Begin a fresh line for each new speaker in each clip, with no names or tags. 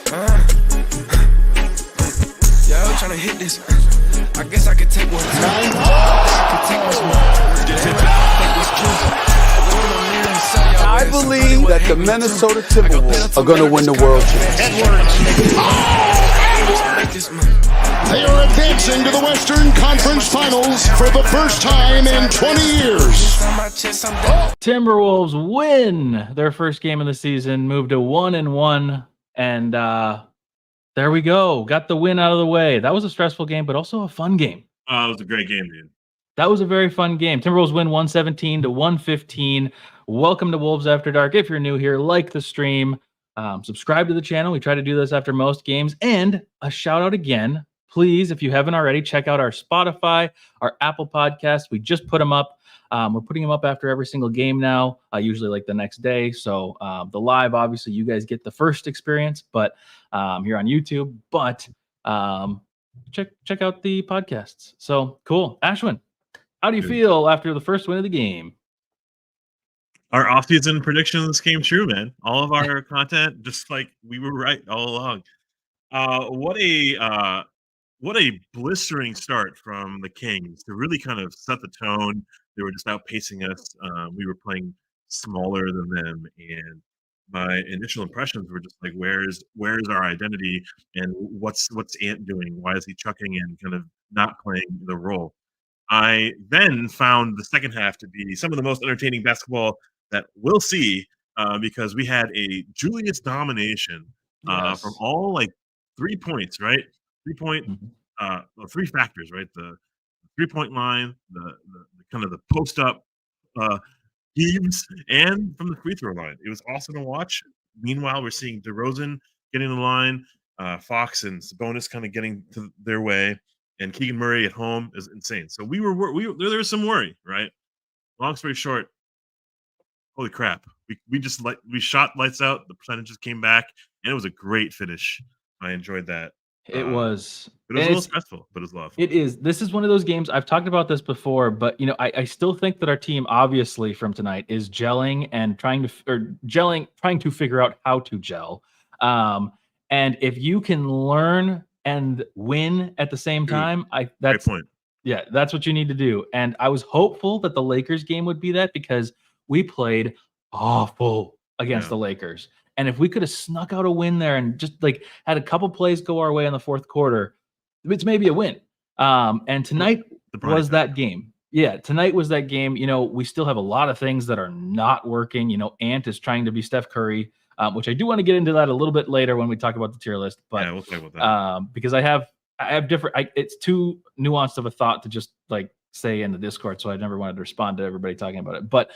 Yeah, I was trying to hit this. I guess I could take one.
I believe that the Minnesota Timberwolves are going to win the World Championship.
They are advancing to the Western Conference Finals for the first time in 20 years.
Timberwolves win their first game of the season, moved to 1-1, and there we go. Got the win out of the way. That was a stressful game, but also a fun game.
It was a great game, dude.
That was a very fun game. Timberwolves win 117-115. Welcome to Wolves After Dark. If you're new here, like the stream, subscribe to the channel. We try to do this after most games. And a shout out again. Please, if you haven't already, check out our Spotify, our Apple Podcasts. We just put them up. We're putting them up after every single game now, usually like the next day. So the live, obviously, you guys get the first experience, but here on YouTube. But check out the podcasts. So cool. Ashwin, how do you feel after the first win of the game?
Our offseason predictions came true, man. All of our content, just like we were right all along. What a blistering start from the Kings to really kind of set the tone. They were just outpacing us. We were playing smaller than them, and my initial impressions were just like, where's our identity, and what's Ant doing? Why is he chucking and kind of not playing the role? I then found the second half to be some of the most entertaining basketball that we'll see, because we had a Julius domination from all like 3 points, right? 3-point, three factors, right? The 3-point line, the kind of the post up heaves, and from the free throw line. It was awesome to watch. Meanwhile, we're seeing DeRozan getting in the line, Fox and Sabonis kind of getting to their way, and Keegan Murray at home is insane. So there was some worry, right? Long story short, holy crap! We shot lights out. The percentages came back, and it was a great finish. I enjoyed that.
It was.
It was a little stressful, but it was a lot of fun.
It is. This is one of those games. I've talked about this before, but I still think that our team, obviously from tonight, is gelling and trying to figure out how to gel. And if you can learn and win at the same time, that's
great point.
Yeah, that's what you need to do. And I was hopeful that the Lakers game would be that, because we played awful against the Lakers. And if we could have snuck out a win there and just like had a couple plays go our way in the fourth quarter, it's maybe a win. And tonight was that game. Yeah, tonight was that game. We still have a lot of things that are not working. Ant is trying to be Steph Curry, which I do want to get into that a little bit later when we talk about the tier list. But
we'll talk about that.
because I have different. It's too nuanced of a thought to just like say in the Discord, so I never wanted to respond to everybody talking about it. But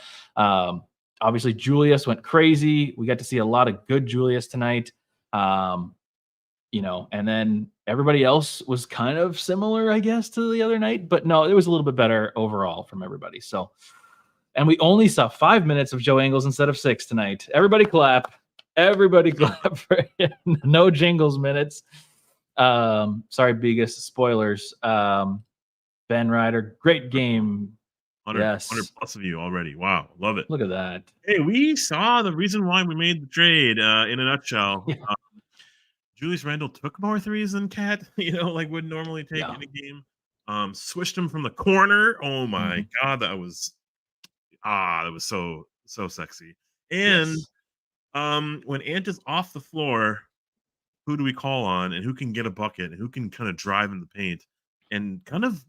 obviously, Julius went crazy. We got to see a lot of good Julius tonight. And then everybody else was kind of similar, I guess, to the other night. But no, it was a little bit better overall from everybody. So, and we only saw 5 minutes of Joe Ingles instead of 6 tonight. Everybody clap. Everybody clap for him. No Jingles minutes. Sorry, Bigas. Spoilers. Ben Ryder, great game.
100 plus of you already. Wow, love it.
Look at that.
Hey, we saw the reason why we made the trade in a nutshell.
Yeah.
Julius Randle took more threes than Cat, like would normally take in a game. Switched him from the corner. Oh my God, that was so sexy. And when Ant is off the floor, who do we call on, and who can get a bucket, and who can kind of drive in the paint and kind of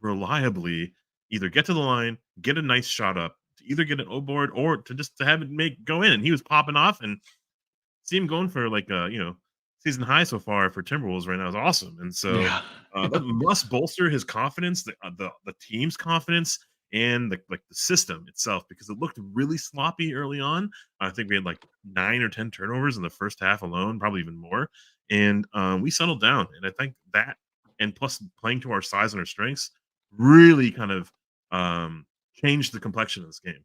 reliably either get to the line, get a nice shot up, to either get an O board or to just to have it go in. And he was popping off, and see him going for like season high so far for Timberwolves right now is awesome. And so that must bolster his confidence, the team's confidence, and the system itself, because it looked really sloppy early on. I think we had like 9 or 10 turnovers in the first half alone, probably even more. And we settled down, and I think that, and plus playing to our size and our strengths, really kind of changed the complexion of this game.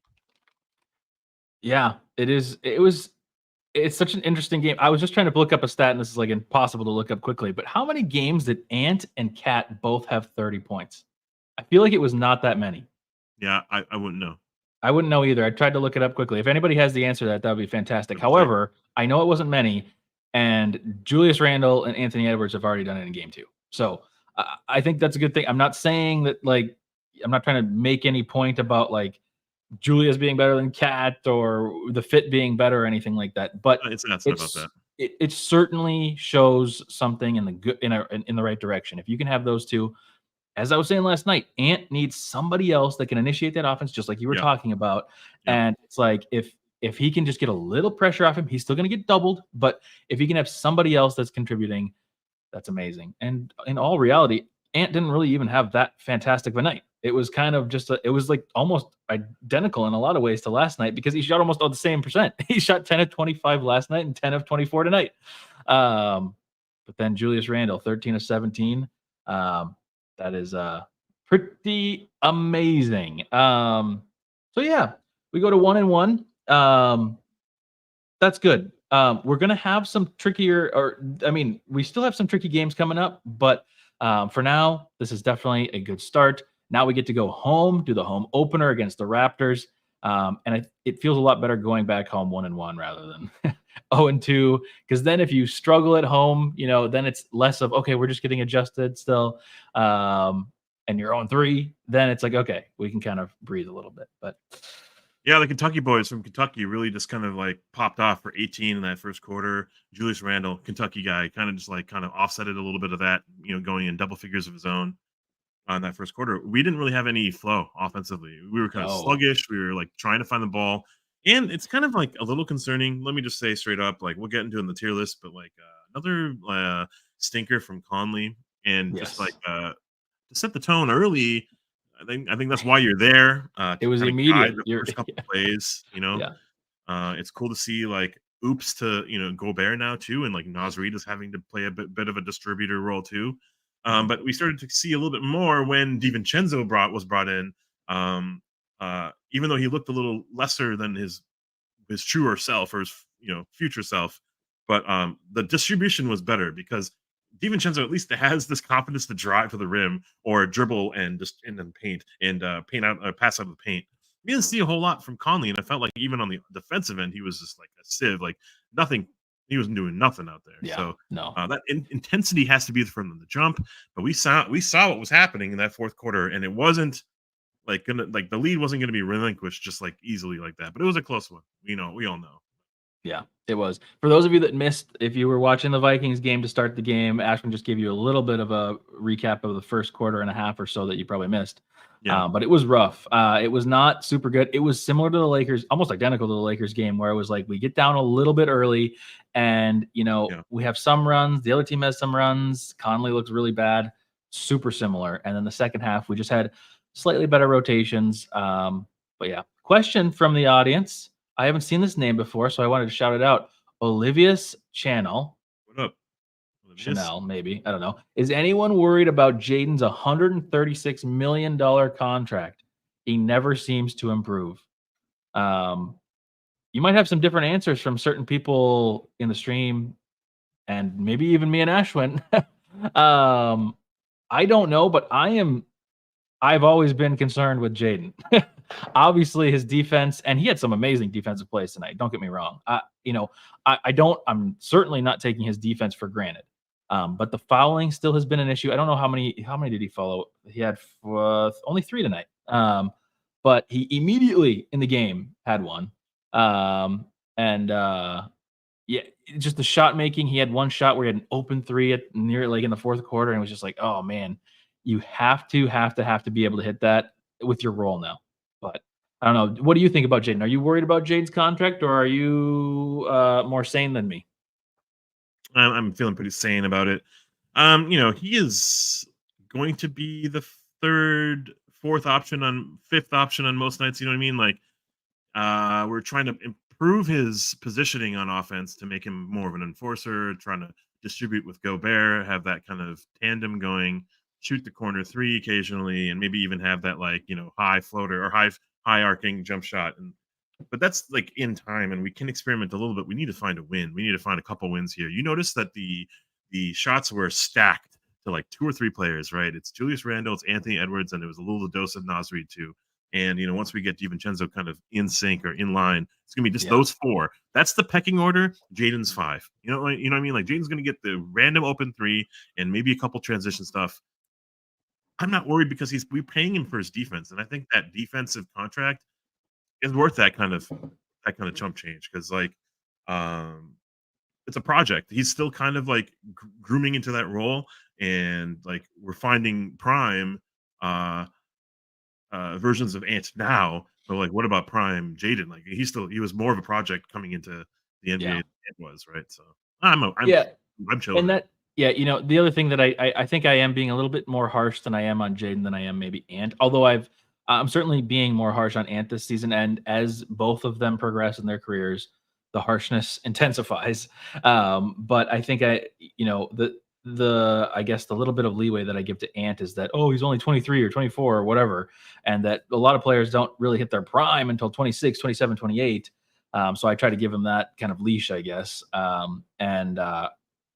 Yeah, it's such an interesting game. I was just trying to look up a stat, and this is like impossible to look up quickly, but how many games did Ant and Cat both have 30 points? I feel like it was not that many.
Yeah, I wouldn't know.
I wouldn't know either. I tried to look it up quickly. If anybody has the answer to that, that would be fantastic. However, I know it wasn't many. And Julius Randle and Anthony Edwards have already done it in game 2. So I think that's a good thing. I'm not saying that, like, I'm not trying to make any point about like Julius being better than Cat or the fit being better or anything like that. But
It's not about that.
It certainly shows something in the good in the right direction. If you can have those two, as I was saying last night, Ant needs somebody else that can initiate that offense, just like you were talking about. And it's like if he can just get a little pressure off him, he's still going to get doubled. But if he can have somebody else that's contributing, that's amazing. And in all reality, Ant didn't really even have that fantastic of a night. It was kind of just it was like almost identical in a lot of ways to last night because he shot almost all the same percent. He shot 10 of 25 last night and 10 of 24 tonight. But then Julius Randle, 13 of 17. That is pretty amazing. So yeah, we go to 1-1. That's good. We're gonna have some trickier, we still have some tricky games coming up, but for now, this is definitely a good start. Now we get to go home, do the home opener against the Raptors, and it feels a lot better going back home 1-1 rather than 0-2. Because then if you struggle at home, then it's less of okay, we're just getting adjusted still, and you're 0-3. Then it's like okay, we can kind of breathe a little bit, but.
Yeah, the Kentucky boys from Kentucky really just kind of like popped off for 18 in that first quarter. Julius Randle, Kentucky guy, kind of just like kind of offsetted a little bit of that, going in double figures of his own on that first quarter. We didn't really have any flow offensively. We were kind of sluggish. We were like trying to find the ball. And it's kind of like a little concerning. Let me just say straight up, like we'll get into it in the tier list, but like another stinker from Conley. And just like to set the tone early, I think that's why you're there.
It was immediate.
The first couple plays, it's cool to see like oops to Gobert now too, and like Naz Reed is having to play a bit of a distributor role too. But we started to see a little bit more when DiVincenzo was brought in. Even though he looked a little lesser than his truer self or his future self, but the distribution was better because DiVincenzo at least has this confidence to drive to the rim or dribble and just then paint and pass out of the paint. We didn't see a whole lot from Conley, and I felt like even on the defensive end, he was just like a sieve, like nothing. He wasn't doing nothing out there.
Yeah,
so
no,
that intensity has to be from the jump. But we saw what was happening in that fourth quarter, and it wasn't like the lead wasn't gonna be relinquished just like easily like that. But it was a close one. We all know.
Yeah, it was. For those of you that missed, if you were watching the Vikings game to start the game, Ashwin just gave you a little bit of a recap of the first quarter and a half or so that you probably missed. Yeah. But it was rough. It was not super good. It was similar to the Lakers, almost identical to the Lakers game, where it was like we get down a little bit early and, we have some runs. The other team has some runs. Conley looks really bad, super similar. And then the second half, we just had slightly better rotations. But yeah, question from the audience. I haven't seen this name before, so I wanted to shout it out. Olivia's Channel.
What up?
Chanel, maybe. I don't know. Is anyone worried about Jaden's $136 million contract? He never seems to improve. You might have some different answers from certain people in the stream, and maybe even me and Ashwin. I don't know, but I've always been concerned with Jaden. Obviously, his defense, and he had some amazing defensive plays tonight. Don't get me wrong. I'm certainly not taking his defense for granted. But the fouling still has been an issue. I don't know how many did he follow? He had only 3 tonight. But he immediately in the game had one. Just the shot making. He had one shot where he had an open 3 at near like in the fourth quarter, and it was just like, oh man, you have to be able to hit that with your role now. But I don't know. What do you think about Jaden? Are you worried about Jaden's contract, or are you more sane than me?
I'm feeling pretty sane about it. He is going to be the fifth option on most nights. You know what I mean? Like, we're trying to improve his positioning on offense to make him more of an enforcer, trying to distribute with Gobert, have that kind of tandem going, shoot the corner 3 occasionally, and maybe even have that high floater or high arcing jump shot. But that's like in time, and we can experiment a little bit. We need to find a win. We need to find a couple wins here. You notice that the shots were stacked to like 2 or 3 players, right? It's Julius Randle, it's Anthony Edwards, and it was a little dose of Naz Reed too. And once we get DiVincenzo kind of in sync or in line, it's gonna be just those 4. That's the pecking order. Jaden's 5. You know what I mean? Like Jaden's gonna get the random open 3 and maybe a couple transition stuff. I'm not worried because we're paying him for his defense, and I think that defensive contract is worth that kind of chump change because it's a project. He's still kind of like grooming into that role, and like we're finding prime versions of Ant now. But like, what about prime Jaden? Like he was more of a project coming into the NBA than Ant was, right? So I'm chilling.
And that the other thing that I think I am being a little bit more harsh than I am on Jaden than I am maybe Ant. Although I'm certainly being more harsh on Ant this season, and as both of them progress in their careers, the harshness intensifies. But I think I guess the little bit of leeway that I give to Ant is that, he's only 23 or 24 or whatever, and that a lot of players don't really hit their prime until 26, 27, 28. So I try to give him that kind of leash, I guess.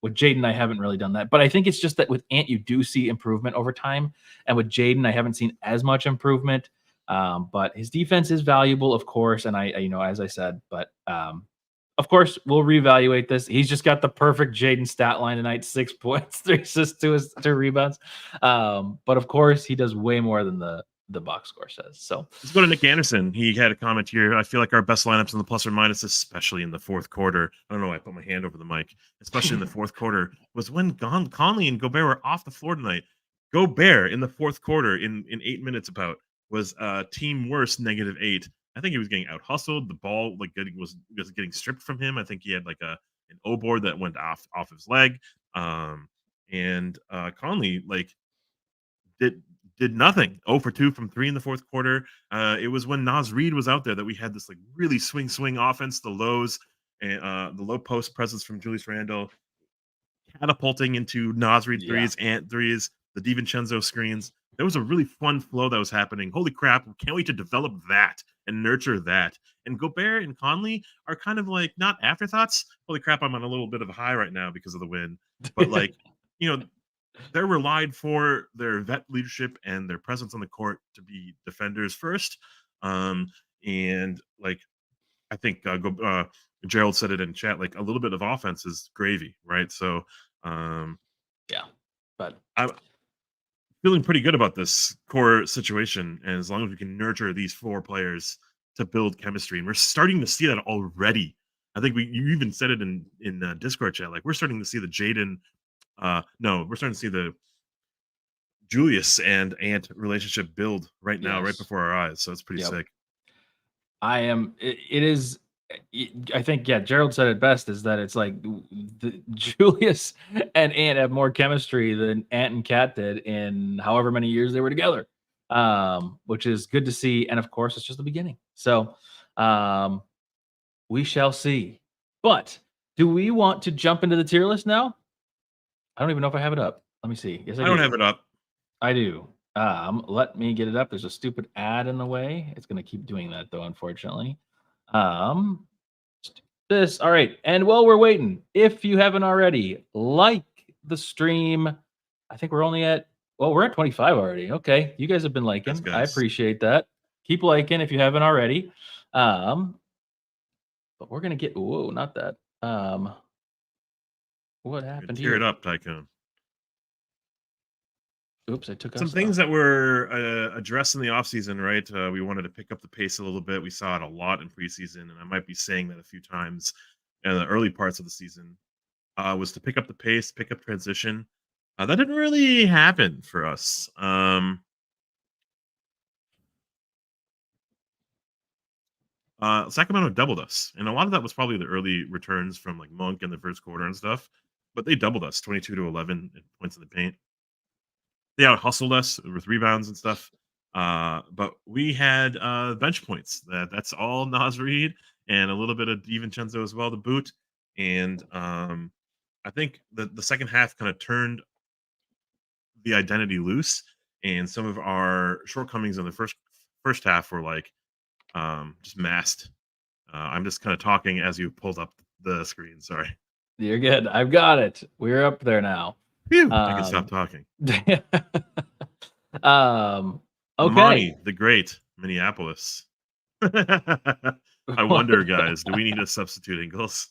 With Jaden, I haven't really done that. But I think it's just that with Ant, you do see improvement over time. And with Jaden, I haven't seen as much improvement. But his defense is valuable, of course. And I as I said, but of course, we'll reevaluate this. He's just got the perfect Jaden stat line tonight: 6 points, 3 assists, 2 rebounds. But of course, he does way more than the box score says. So
let's go to Nick Anderson. He had a comment here. I feel like our best lineups in the plus or minus, especially in the fourth quarter. I don't know why I put my hand over the mic. Especially in the fourth quarter was when Conley and Gobert were off the floor tonight. Gobert in the fourth quarter in 8 minutes was team worst -8. I think he was getting out hustled. The ball was getting stripped from him. I think he had like an O board that went off his leg. And Conley did nothing. 0 for 2 from 3 in the fourth quarter. It was when Naz Reed was out there that we had this like really swing offense. The lows and the low post presence from Julius Randle catapulting into Naz Reed threes, Ant threes, the DiVincenzo screens. There was a really fun flow that was happening. Holy crap! Can't wait to develop that and nurture that. And Gobert and Conley are kind of like not afterthoughts. Holy crap! I'm on a little bit of a high right now because of the win. But they're relied for their vet leadership and their presence on the court to be defenders first. And like I think Gerald said it in chat, like a little bit of offense is gravy, right? So
but
I'm feeling pretty good about this core situation, and as long as we can nurture these 4 players to build chemistry, and we're starting to see that already. I think you even said it in Discord chat, like we're starting to see the Jaden we're starting to see the Julius and Ant relationship build right now, right before our eyes. So it's pretty sick.
It is. I think, Gerald said it best, is that it's like Julius and Ant have more chemistry than Ant and Cat did in however many years they were together, which is good to see. And of course, it's just the beginning. So we shall see. But do we want to jump into the tier list now? I don't even know if I have it up. Let me see. Yes,
I don't have it up.
I do. Let me get it up. There's a stupid ad in the way. It's going to keep doing that, though, unfortunately. All right. And while we're waiting, if you haven't already, like the stream. I think we're only at, we're at 25 already. Okay. You guys have been liking.
Thanks,
I
guys.
appreciate that. Keep liking if you haven't already. But we're going to get, not that. What happened here?
Tear it up, Tycoon.
Oops, I took
some things that were addressed in the offseason, right? We wanted to pick up the pace a little bit. We saw it a lot in preseason, and I might be saying that a few times in the early parts of the season, was to pick up the pace, pick up transition. That didn't really happen for us. Sacramento doubled us, and a lot of that was probably the early returns from like Monk in the first quarter and stuff, but they doubled us 22-11 points in the paint. They out hustled us with rebounds and stuff. But we had bench points. That's all Naz Reed and a little bit of DiVincenzo as well to boot. And I think the second half kind of turned the identity loose, and some of our shortcomings in the first half were like just masked. I'm just kind of talking as you pulled up the screen. Sorry.
You're good. I've got it. We're up there now.
Phew, I can stop talking.
Okay.
Monty, the great Minneapolis. I wonder, guys, do we need a substitute Ingles?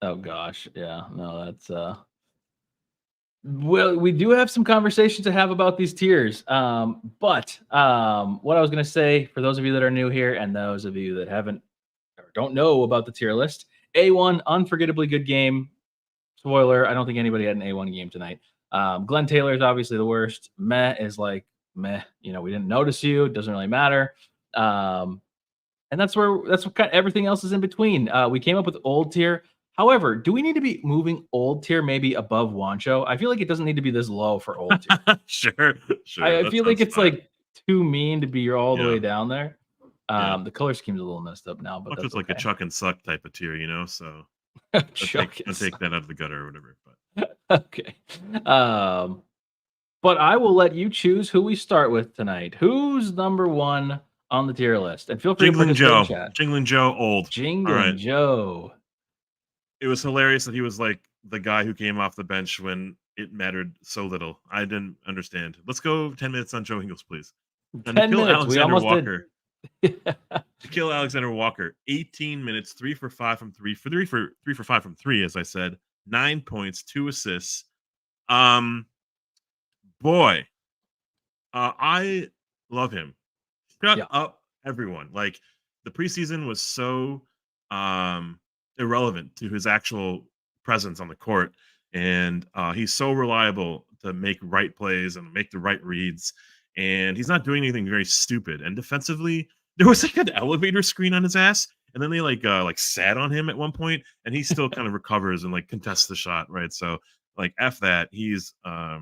Oh gosh, yeah, no, that's well, we do have some conversations to have about these tiers. But what I was gonna say for those of you that are new here and those of you that haven't or don't know about the tier list, A1, unforgettably good game. Spoiler, I don't think anybody had an A1 game tonight. Glenn Taylor is obviously the worst. Meh is like meh, we didn't notice you, it doesn't really matter. And that's what kind of everything else is in between. We came up with old tier. However, do we need to be moving old tier maybe above Wancho? I feel like it doesn't need to be this low for old tier.
Sure.
I feel like it's
fine.
like too mean to be all the
Yeah.
way down there.
Yeah.
The color scheme's a little messed up now, but
Wancho's
that's
like a chuck and suck type of tier, So I'll take that out of the gutter or whatever. But
okay. But I will let you choose who we start with tonight. Who's number one on the tier list? And feel free to put
Joe.
in chat.
Jingling Joe, old.
Jingling Joe.
It was hilarious that he was like the guy who came off the bench when it mattered so little. I didn't understand. Let's go 10 minutes on Joe Ingles, please. And
10
Nikhil
minutes. We almost
Walker.
did.
Nikhil Alexander Walker, 18 minutes, 3 for 5 from 3, 3 for 5 from 3, as I said, 9 points, 2 assists. Boy, I love him. Shut up, everyone. Like, the preseason was so irrelevant to his actual presence on the court, and he's so reliable to make right plays and make the right reads, and he's not doing anything very stupid. And defensively, there was like an elevator screen on his ass, and then they like sat on him at one point, and he still kind of recovers and like contests the shot, right? So like F that, he's a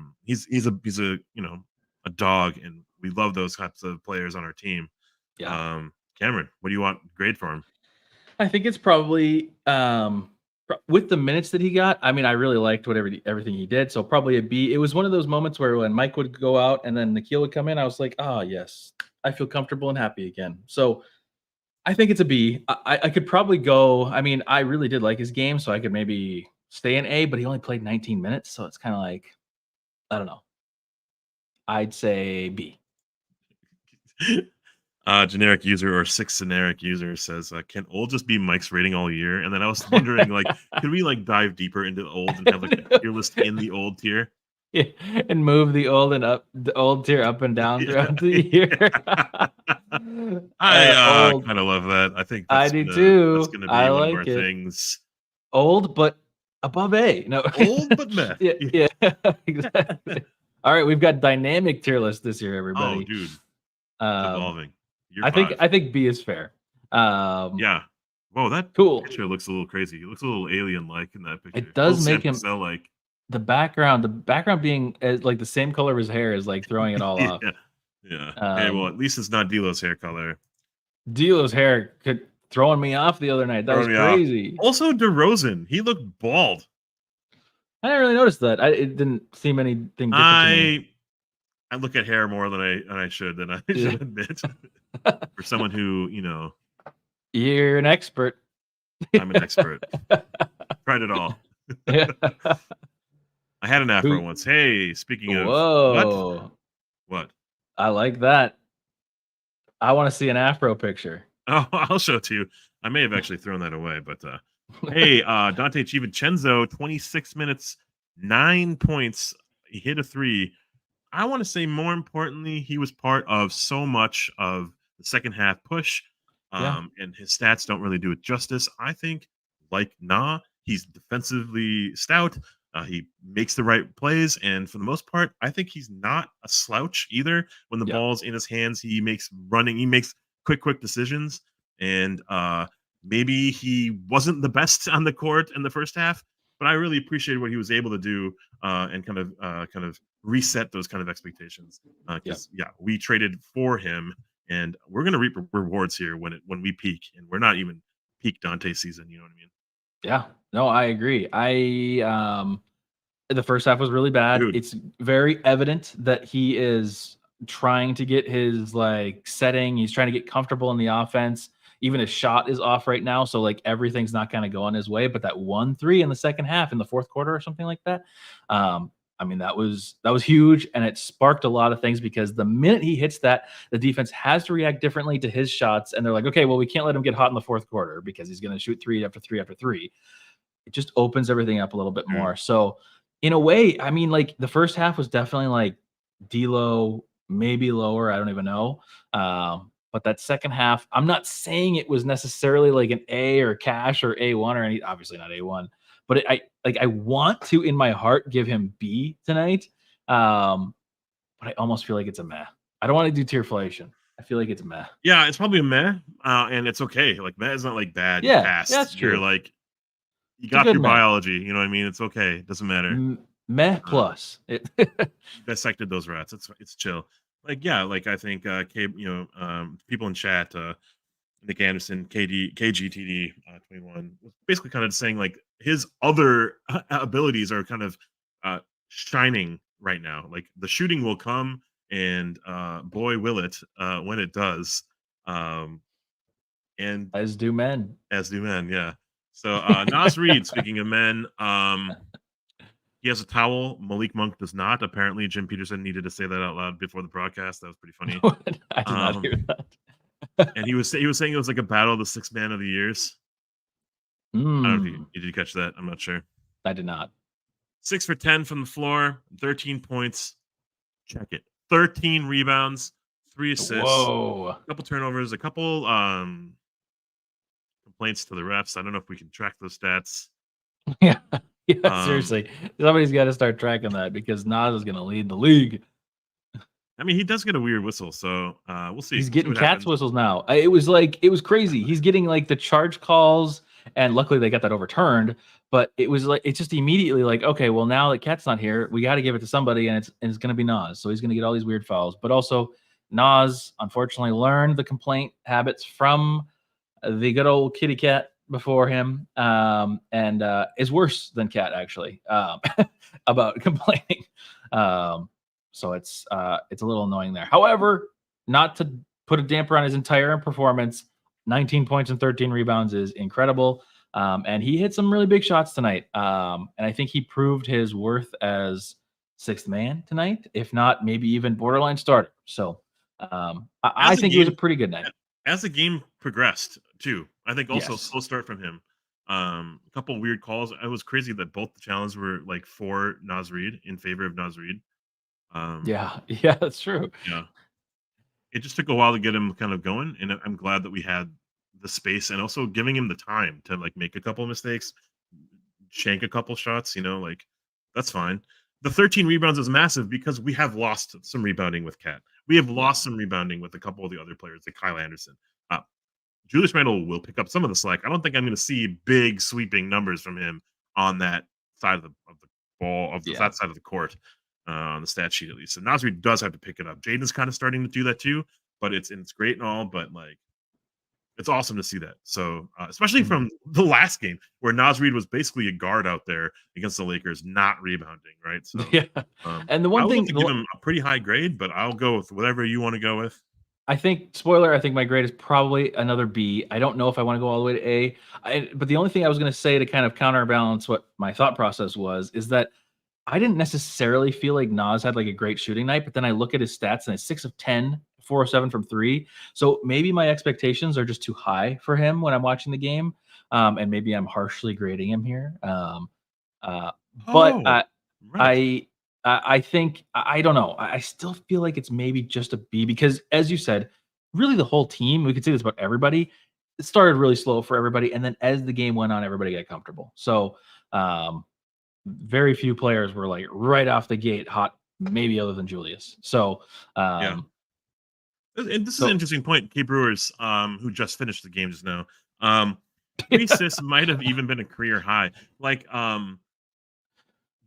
dog, and we love those types of players on our team.
Yeah.
Cameron, what do you want grade for him?
I think it's probably with the minutes that he got. I mean, I really liked everything he did. So probably a B. It was one of those moments where when Mike would go out and then Nikhil would come in, I was like, oh yes, I feel comfortable and happy again. So I think it's a B. I could probably go. I mean, I really did like his game, so I could maybe stay in A, but he only played 19 minutes, so it's kind of like, I don't know. I'd say B.
Generic user or 6 generic user says, can old just be Mike's rating all year? And then I was wondering, like, could we like dive deeper into the old and have like a tier list in the old tier?
Yeah, and move the old tier up and down throughout the year.
I kind of love that. I think
I do too.
That's gonna be
I
one
like
of our
it.
things.
Old, but above A. No,
old but meh.
yeah, exactly. All right, we've got dynamic tier list this year, everybody.
Oh, dude, evolving.
I think B is fair.
Yeah. Whoa, that
cool
picture looks a little crazy. He looks a little alien-like in that picture.
It does make him
like
the background being like the same color of his hair is like throwing it all off.
Yeah. Hey, well, at least it's not D'Lo's hair color.
D'Lo's hair throwing me off the other night. That was crazy.
Also, DeRozan, he looked bald.
I didn't really notice that. It didn't seem anything different to me.
I look at hair more than I should admit. For someone who,
you're an expert.
I'm an expert. Tried it all. I had an afro once. Hey, speaking of what?
I like that. I want to see an afro picture.
Oh, I'll show it to you. I may have actually thrown that away, but hey, Dante Chivincenzo, 26 minutes, 9 points. He hit a 3. I want to say more importantly, he was part of so much of the second half push. And his stats don't really do it justice. I think, like he's defensively stout. He makes the right plays, and for the most part, I think he's not a slouch either. When the ball's in his hands, he makes quick decisions. And maybe he wasn't the best on the court in the first half, but I really appreciated what he was able to do and kind of reset those kind of expectations. Because we traded for him, and we're gonna reap rewards here when we peak, and we're not even peak Dante season. You know what I mean?
Yeah. No, I agree. The first half was really bad.
Dude.
It's very evident that he is trying to get his setting. He's trying to get comfortable in the offense. Even his shot is off right now, so everything's not kind of going his way. But that 1-3 in the second half, in the fourth quarter or something like that, I mean, that was huge, and it sparked a lot of things because the minute he hits that, the defense has to react differently to his shots, and they're like, okay, well, we can't let him get hot in the fourth quarter because he's going to shoot 3 after 3 after 3. It just opens everything up a little bit more. So, in a way, I mean, like the first half was definitely like D-low, maybe lower. I don't even know. But that second half, I'm not saying it was necessarily like an A or Cash or A1 or any, obviously not A1, but I want to in my heart give him B tonight. But I almost feel like it's a meh. I don't want to do tierflation. I feel like it's meh.
Yeah, it's probably a meh, and it's okay. Like meh is not like bad.
Yeah,
You passed.
that's true.
You're like you
It's a
got
good
through
meh.
biology. You know what I mean? It's okay. It doesn't matter.
Meh plus.
Dissected those rats. It's chill. Like yeah, like I think people in chat, Nick Anderson, KGTD 21 was basically kind of saying like his other abilities are kind of shining right now. Like the shooting will come, and boy will it when it does. And
As do men.
as do men, yeah. So Naz Reed, speaking of men, he has a towel. Malik Monk does not. Apparently, Jim Peterson needed to say that out loud before the broadcast. That was pretty funny.
I did not hear that.
And he was saying it was like a battle of the 6 man of the years. I don't know if did you catch that? I'm not sure.
I did not.
6 for 10 from the floor, 13 points. Check it. 13 rebounds, 3 assists.
Whoa.
A couple turnovers, a couple complaints to the refs. I don't know if we can track those stats.
Yeah. Seriously. Somebody's got to start tracking that because Naz is going to lead the league.
I mean, he does get a weird whistle, so we'll see.
He's getting cat's whistles now. It was crazy. He's getting like the charge calls, and luckily they got that overturned. But it was like it's just immediately like, okay, well now that Cat's not here, we got to give it to somebody, and it's going to be Naz. So he's going to get all these weird fouls. But also, Naz unfortunately learned the complaint habits from the good old kitty cat before him, and is worse than Cat actually about complaining. So it's a little annoying there. However, not to put a damper on his entire performance, 19 points and 13 rebounds is incredible. And he hit some really big shots tonight. And I think he proved his worth as 6th man tonight, if not maybe even borderline starter. So I think it was a pretty good night.
As the game progressed, too, I think also
Yes.
slow start from him. A couple weird calls. It was crazy that both the challenges were like for Naz Reed, in favor of Naz Reed.
Yeah, that's true.
Yeah. It just took a while to get him kind of going, and I'm glad that we had the space and also giving him the time to like make a couple of mistakes, shank a couple shots, like that's fine. The 13 rebounds is massive because we have lost some rebounding with Cat. We have lost some rebounding with a couple of the other players, like Kyle Anderson. Julius Randle will pick up some of the slack. I don't think I'm going to see big sweeping numbers from him on that side of the ball, that side of the court, on the stat sheet at least. So Naz Reed does have to pick it up. Jaden's kind of starting to do that too, but it's great and all, but like it's awesome to see that. So especially from the last game where Naz Reed was basically a guard out there against the Lakers, not rebounding, right? So
and the one thing,
to give him a pretty high grade, but I'll go with whatever you want to go with.
I think my grade is probably another B. I don't know if I want to go all the way to A. But the only thing I was going to say to kind of counterbalance what my thought process was is that I didn't necessarily feel like Naz had like a great shooting night, but then I look at his stats and it's 6 of 10, 4 of 7 from 3. So maybe my expectations are just too high for him when I'm watching the game, and maybe I'm harshly grading him here. I think I don't know. I still feel like it's maybe just a B because, as you said, really the whole team. We could say this about everybody. It started really slow for everybody, and then as the game went on, everybody got comfortable. So very few players were like right off the gate hot, maybe other than Julius. So
yeah. And this is an interesting point. K Brewers, who just finished the game just now, 3 assists might have even been a career high. Like,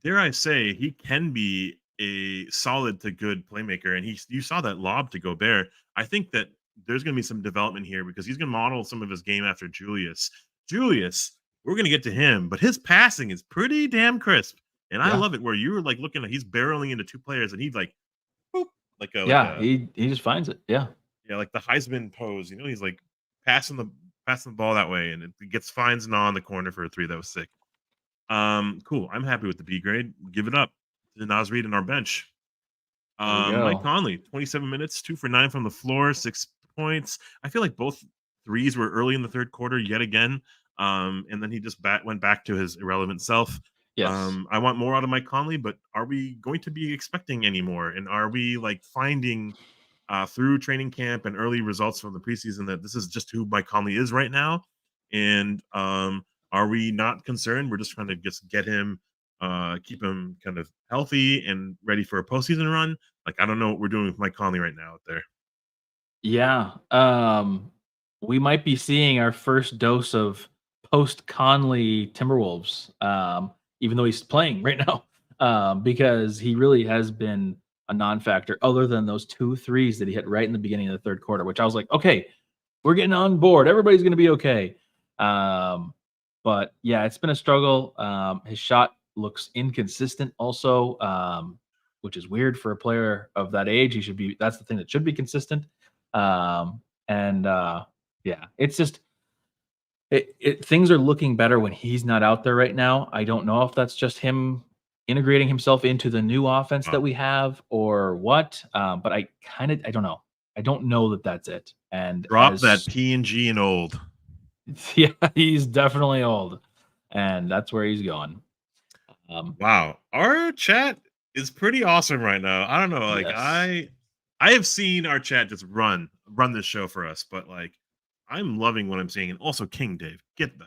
dare I say, he can be a solid to good playmaker, and you saw that lob to Gobert. I think that there's going to be some development here because he's going to model some of his game after Julius. We're going to get to him, but his passing is pretty damn crisp, and I love it. Where you were like looking at, he's barreling into 2 players, and he's like, boop,
he just finds it. Yeah,
like the Heisman pose. He's like passing the ball that way, and it gets finds Na in the corner for a 3. That was sick. Cool. I'm happy with the B grade. Give it up. to Naz Reed in our bench.
There we
Mike
go.
Conley, 27 minutes, 2 for 9 from the floor, 6 points. I feel like both threes were early in the third quarter yet again. And then he just went back to his irrelevant self.
Yes.
I want more out of Mike Conley, but are we going to be expecting any more? And are we like finding through training camp and early results from the preseason that this is just who Mike Conley is right now? And are we not concerned? We're just trying to just get him, keep him kind of healthy and ready for a postseason run. Like, I don't know what we're doing with Mike Conley right now out there.
Yeah. We might be seeing our first dose of post Conley Timberwolves, even though he's playing right now, because he really has been a non-factor other than those 2 threes that he hit right in the beginning of the third quarter, which I was like, okay, we're getting on board. Everybody's going to be okay. But yeah, it's been a struggle. His shot looks inconsistent also, which is weird for a player of that age. That's the thing that should be consistent. Yeah, it's just things are looking better when he's not out there right now. I don't know if that's just him integrating himself into the new offense that we have or what. But I don't know. I don't know that that's it. And
drop that P&G and old.
Yeah, he's definitely old, and that's where he's going.
Wow, our chat is pretty awesome right now. I don't know, like
yes.
I have seen our chat just run this show for us, but like I'm loving what I'm seeing. And also King Dave, get the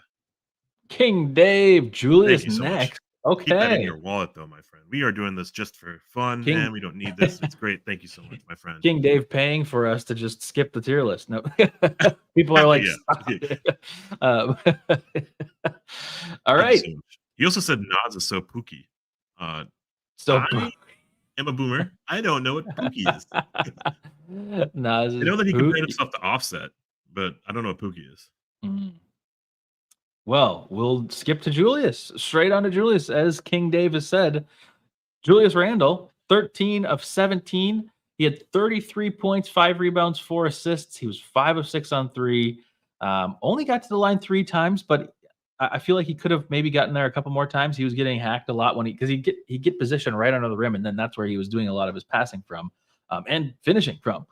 King Dave, Julius
thank you so much.
next.
Keep that in
Okay.
your wallet though, my friend. We are doing this just for fun,
King-
and we don't need this. It's great. Thank you so much, my friend.
King Dave paying for us to just skip the tier list. No, people are like,
Yeah.
stop it. All
Thank
right.
you so much. He also said Naz is so pooky.
So
I am a boomer. I don't know what pooky is.
Naz
I know that he compared
Pookie.
himself to Offset, but I don't know what pooky is.
Well, we'll skip to Julius. Straight on to Julius. As King Dave has said, Julius Randle, 13 of 17. He had 33 points, 5 rebounds, 4 assists. He was 5 of 6 on 3. Only got to the line 3 times, but I feel like he could have maybe gotten there a couple more times. He was getting hacked a lot because he'd get position right under the rim, and then that's where he was doing a lot of his passing from and finishing from.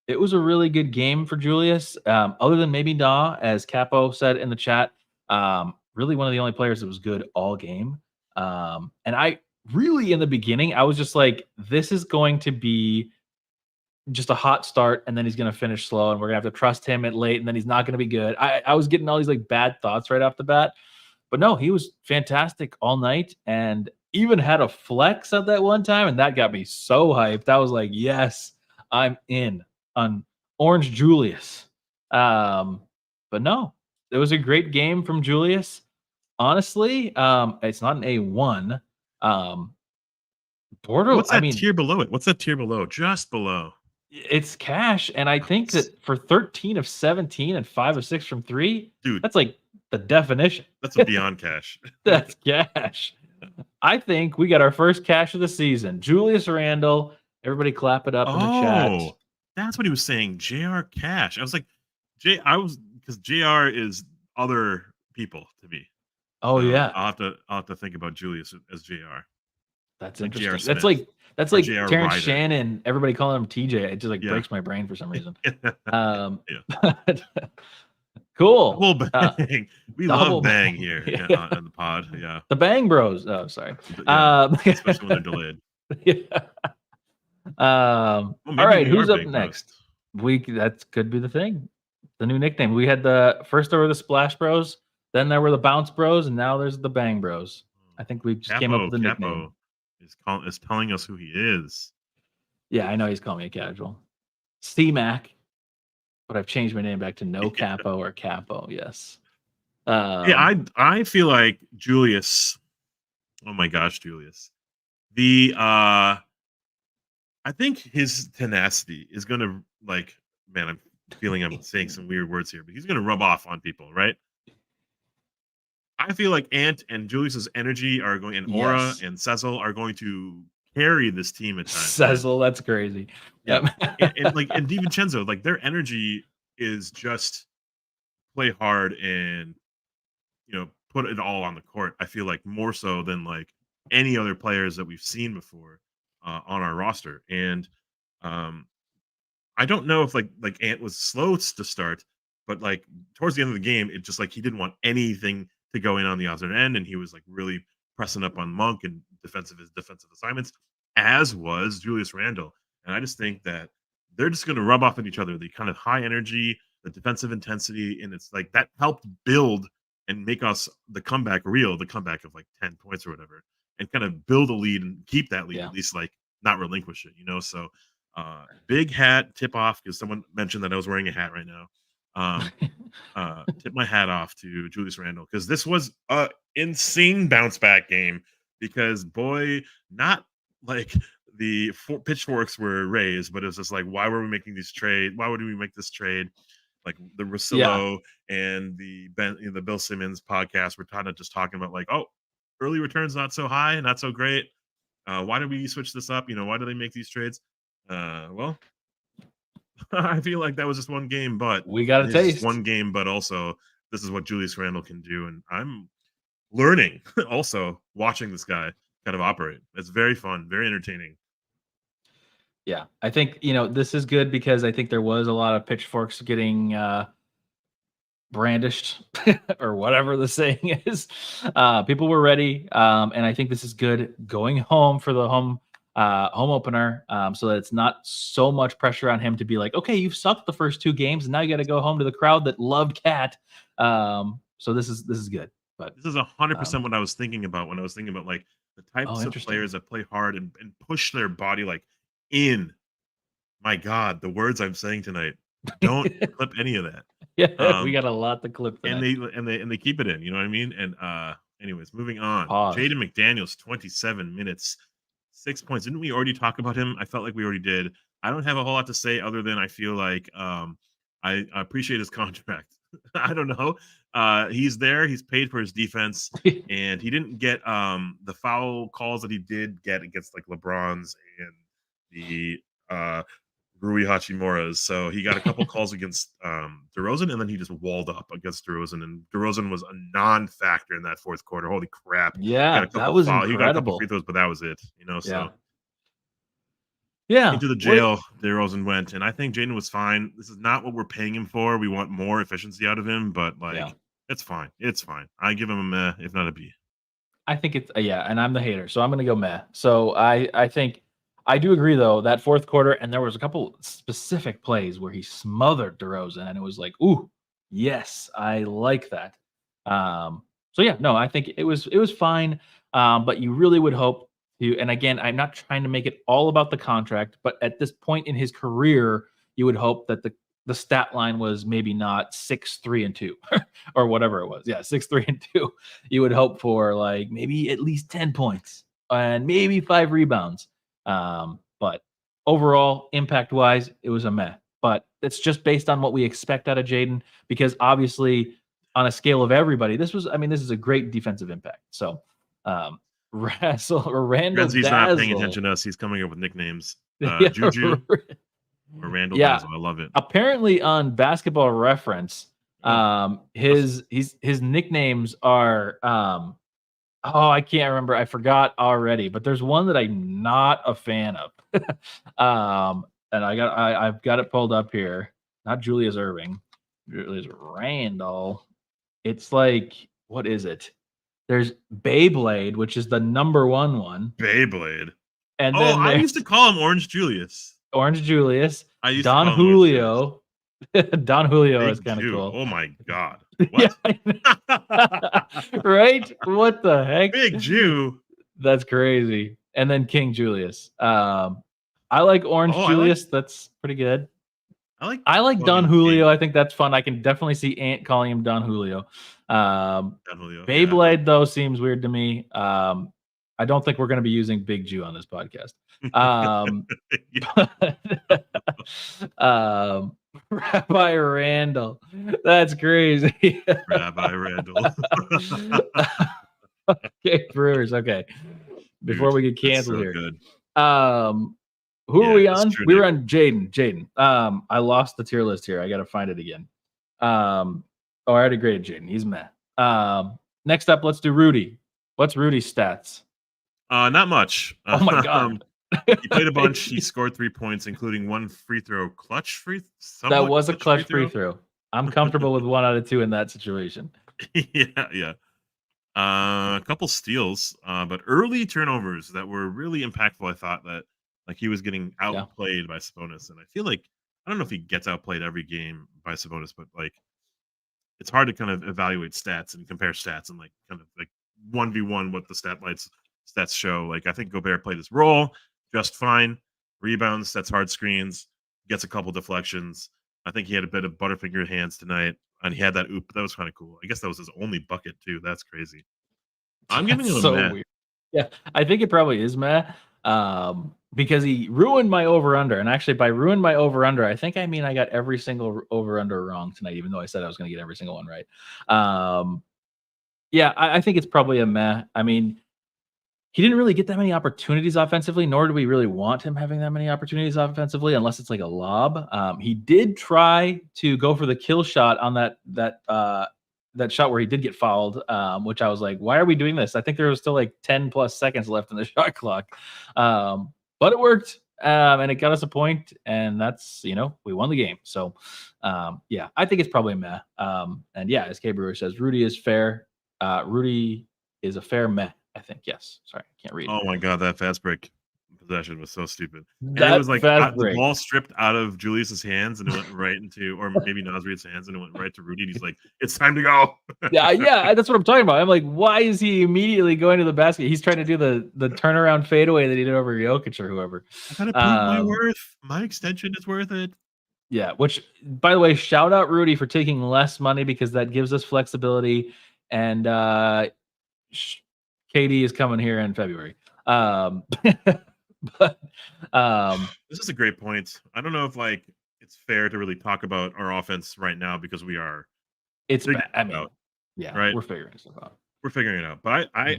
It was a really good game for Julius. Other than maybe Na, as Capo said in the chat, really one of the only players that was good all game. And I really, in the beginning, I was just like, this is going to be just a hot start, and then he's going to finish slow, and we're going to have to trust him at late, and then he's not going to be good. I was getting all these like bad thoughts right off the bat. But no, he was fantastic all night and even had a flex at that one time, and that got me so hyped. I was like, yes, I'm in on Orange Julius. But no, it was a great game from Julius. Honestly, it's not an A1. Bordeaux,
What's that tier below it? What's that tier below? Just below.
It's cash, and I think that for 13 of 17 and 5 of 6 from 3,
dude,
that's like the definition.
That's a beyond cash.
That's cash. I think we got our first cash of the season. Julius Randle. Everybody clap it up in the chat.
That's what he was saying. JR cash. I was like, because JR is other people to me.
Oh yeah.
I'll have to think about Julius as JR.
That's like interesting. That's like
Terrence
Ryder. Shannon. Everybody calling him TJ. It just like breaks my brain for some reason. Cool.
Double bang. We love bang here on the pod. Yeah.
The Bang Bros. Oh, sorry.
Especially when they're delayed.
All right. Who's up next? That could be the thing. The new nickname. We had first there were the Splash Bros, then there were the Bounce Bros, and now there's the Bang Bros. I think we just came up with the nickname.
Is telling us who he is.
Yeah, I know he's calling me a casual. C-Mac. But I've changed my name back to No Capo or Capo. Yes.
I feel like Julius. Oh my gosh, Julius. I think his tenacity is gonna I'm feeling I'm saying some weird words here, but he's gonna rub off on people, right? I feel like Ant and Julius's energy are going, and Aura and Cecil are going to carry this team at times.
Cecil, that's crazy.
Yep. and DiVincenzo, like their energy is just play hard and put it all on the court. I feel like more so than like any other players that we've seen before on our roster. And I don't know if like Ant was slow to start, but like towards the end of the game, it just like he didn't want anything to go in on the opposite end, and he was like really pressing up on Monk and defensive assignments, as was Julius Randle. And I just think that they're just going to rub off at each other. The kind of high energy, the defensive intensity, and it's like that helped build and make us the comeback real, the comeback of like 10 points or whatever, and kind of build a lead and keep that lead, at least like not relinquish it, So big hat tip off, because someone mentioned that I was wearing a hat right now. Tip my hat off to Julius Randle, because this was a insane bounce back game. Because boy, not like the pitchforks were raised, but it was just like, why were we making these trade? Why would we make this trade? Like the Russillo and the Bill Simmons podcast were kind of just talking about like, oh, early returns not so high, not so great. Why did we switch this up? Why do they make these trades? Well, I feel like that was just one game, but
we got a taste.
One game, but also this is what Julius Randle can do, and I'm learning also watching this guy kind of operate. It's very fun, very entertaining.
Yeah, I think this is good, because I think there was a lot of pitchforks getting brandished or whatever the saying is. People were ready, and I think this is good going home for the home opener, so that it's not so much pressure on him to be like, okay, you've sucked the first 2 games, and now you got to go home to the crowd that loved Cat. So this is good. But
this is 100% what I was thinking about when I was thinking about like the types of players that play hard and push their body like in. My God, the words I'm saying tonight. Don't clip any of that.
Yeah, we got a lot to clip tonight.
And they keep it in. You know what I mean? And anyways, moving on.
Pause.
Jaden McDaniels, 27 minutes, 6 points. Didn't we already talk about him? I felt like we already did. I don't have a whole lot to say other than I feel like I appreciate his contract. I don't know. He's there. He's paid for his defense, and he didn't get the foul calls that he did get against like LeBron's and the Rui Hachimura's. So he got a couple calls against DeRozan, and then he just walled up against DeRozan, and DeRozan was a non-factor in that fourth quarter. Holy crap!
Yeah, that was incredible.
He got a couple free throws, but that was it. So.
Yeah.
Into the jail, DeRozan went, and I think Jaden was fine. This is not what we're paying him for. We want more efficiency out of him, but it's fine. It's fine. I give him a meh, if not a B.
I think it's and I'm the hater, so I'm gonna go meh. So I think I do agree though, that fourth quarter, and there was a couple specific plays where he smothered DeRozan, and it was like, ooh, yes, I like that. So yeah, no, I think it was fine. But you really would hope. And again, I'm not trying to make it all about the contract, but at this point in his career, you would hope that the stat line was maybe not 6-3-2 or whatever it was. Yeah, 6-3-2. You would hope for like maybe at least 10 points and maybe 5 rebounds. But overall, impact wise, it was a meh. But it's just based on what we expect out of Jaden, because obviously, on a scale of everybody, this is a great defensive impact. So, Randle
He's not paying attention to us. He's coming up with nicknames. Juju or Randle Dazzle. I love it.
Apparently on Basketball Reference, his nicknames are I can't remember. I forgot already, but there's one that I'm not a fan of. And I've got it pulled up here. Not Julius Irving. Julius Randle. It's like, what is it? There's Beyblade, which is the number one.
Beyblade.
And then
I used to call him Orange Julius.
Orange Julius. Don Julio. Don Julio is kind of cool.
Oh my God. What?
Right? What the heck?
Big Jew.
That's crazy. And then King Julius. I like Orange Julius. That's pretty good. I like Don Julio. I think that's fun. I can definitely see Ant calling him Don Julio. Beyblade, though, seems weird to me. I don't think we're going to be using Big Jew on this podcast. Rabbi Randle. That's crazy.
Rabbi Randle.
Okay, Brewers. Okay. Before we get canceled here.
Good.
Who are we on? We were on Jaden. I lost the tier list here. I got to find it again. I already graded Jaden. He's meh. Next up, let's do Rudy. What's Rudy's stats?
Not much.
Oh my God.
He played a bunch. He scored 3 points, including one free throw,
That was a
clutch
clutch free throw. I'm comfortable with 1 out of 2 in that situation.
Yeah. A couple steals, but early turnovers that were really impactful. I thought that like he was getting outplayed by Sabonis, and I feel like I don't know if he gets outplayed every game by Sabonis, but like it's hard to kind of evaluate stats and compare stats and like kind of like 1v1 what the stats show. Like I think Gobert played his role just fine. Rebounds, sets hard screens, gets a couple deflections. I think he had a bit of butterfinger hands tonight, and he had that oop. That was kind of cool. I guess that was his only bucket too. That's crazy. I'm giving him a
so
meh.
weird. Yeah, I think it probably is meh. Because he ruined my over-under. And actually, by ruined my over-under, I think I mean I got every single over-under wrong tonight, even though I said I was going to get every single one right. Yeah, I think it's probably a meh. I mean, he didn't really get that many opportunities offensively, nor do we really want him having that many opportunities offensively, unless it's like a lob. He did try to go for the kill shot on that shot where he did get fouled, which I was like, why are we doing this? I think there was still like 10 plus seconds left in the shot clock. But it worked, and it got us a point, and that's, we won the game. So, yeah, I think it's probably a meh. And yeah, as K Brewer says, Rudy is fair. Rudy is a fair meh, I think. Yes. Sorry, I can't read.
Oh my God, that fast break possession was so stupid. And
That
it was like
fast
the
break.
ball stripped out of Julius's hands and it went right into, or maybe Naz Reed's hands, and it went right to Rudy. And he's like, "It's time to go."
Yeah, that's what I'm talking about. I'm like, why is he immediately going to the basket? He's trying to do the turnaround fadeaway that he did over Jokic or whoever.
I gotta prove my worth. My extension is worth it.
Yeah, which, by the way, shout out Rudy for taking less money because that gives us flexibility. And KD is coming here in February. But
this is a great point. I don't know if like it's fair to really talk about our offense right now because we are.
It's bad. I mean, yeah,
right.
We're figuring stuff out.
We're figuring it out. But I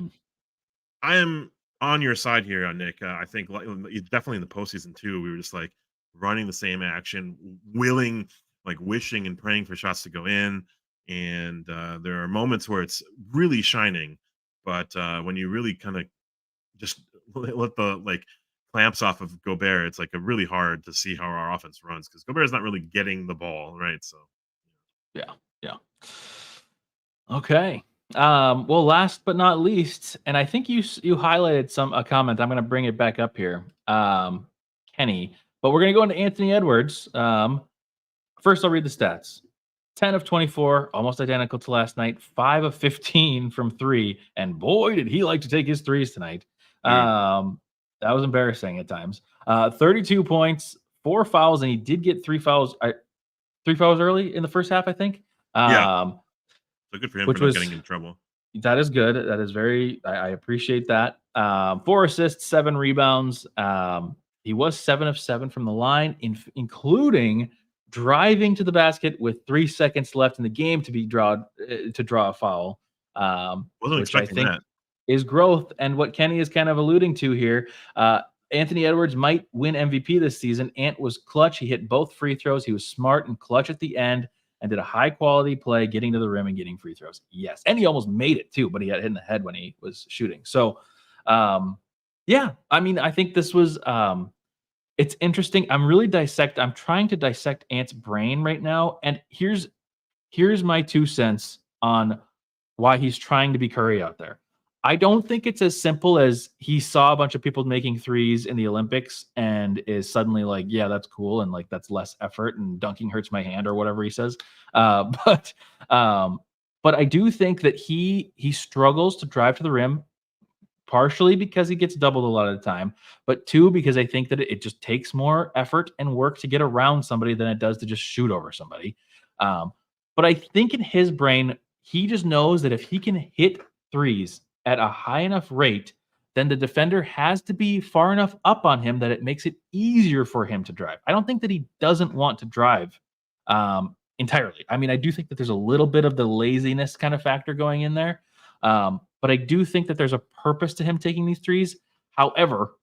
am on your side here, Nick. I think definitely in the postseason too, we were just like running the same action, wishing and praying for shots to go in. And there are moments where it's really shining, but when you really kind of just let the clamps off of Gobert, it's like really hard to see how our offense runs because Gobert is not really getting the ball, right? So,
yeah. Okay. Well, last but not least, and I think you highlighted a comment. I'm going to bring it back up here, Kenny. But we're going to go into Anthony Edwards. First, I'll read the stats. 10 of 24, almost identical to last night. 5 of 15 from 3, and boy, did he like to take his threes tonight. That was embarrassing at times. 32 points, 4 fouls, and he did get 3 fouls. 3 fouls early in the first half, I think.
So good for him for not getting in trouble.
That is good. That is I appreciate that. 4 assists, 7 rebounds. He was 7 of 7 from the line, including driving to the basket with 3 seconds left in the game to draw a foul.
Wasn't
which I
expecting
think
that.
Is growth, and what Kenny is kind of alluding to here. Anthony Edwards might win MVP this season. Ant was clutch. He hit both free throws. He was smart and clutch at the end and did a high-quality play, getting to the rim and getting free throws. Yes, and he almost made it too, but he got hit in the head when he was shooting. So, yeah, I mean, I think this was it's interesting. I'm trying to dissect Ant's brain right now, and here's my 2 cents on why he's trying to be Curry out there. I don't think it's as simple as he saw a bunch of people making threes in the Olympics and is suddenly like, yeah, that's cool. And like, that's less effort and dunking hurts my hand or whatever he says. But I do think that he struggles to drive to the rim, partially because he gets doubled a lot of the time, but 2, because I think that it just takes more effort and work to get around somebody than it does to just shoot over somebody. But I think in his brain, he just knows that if he can hit threes at a high enough rate, then the defender has to be far enough up on him that it makes it easier for him to drive. I don't think that he doesn't want to drive entirely. I mean, I do think that there's a little bit of the laziness kind of factor going in there. But I do think that there's a purpose to him taking these threes. However,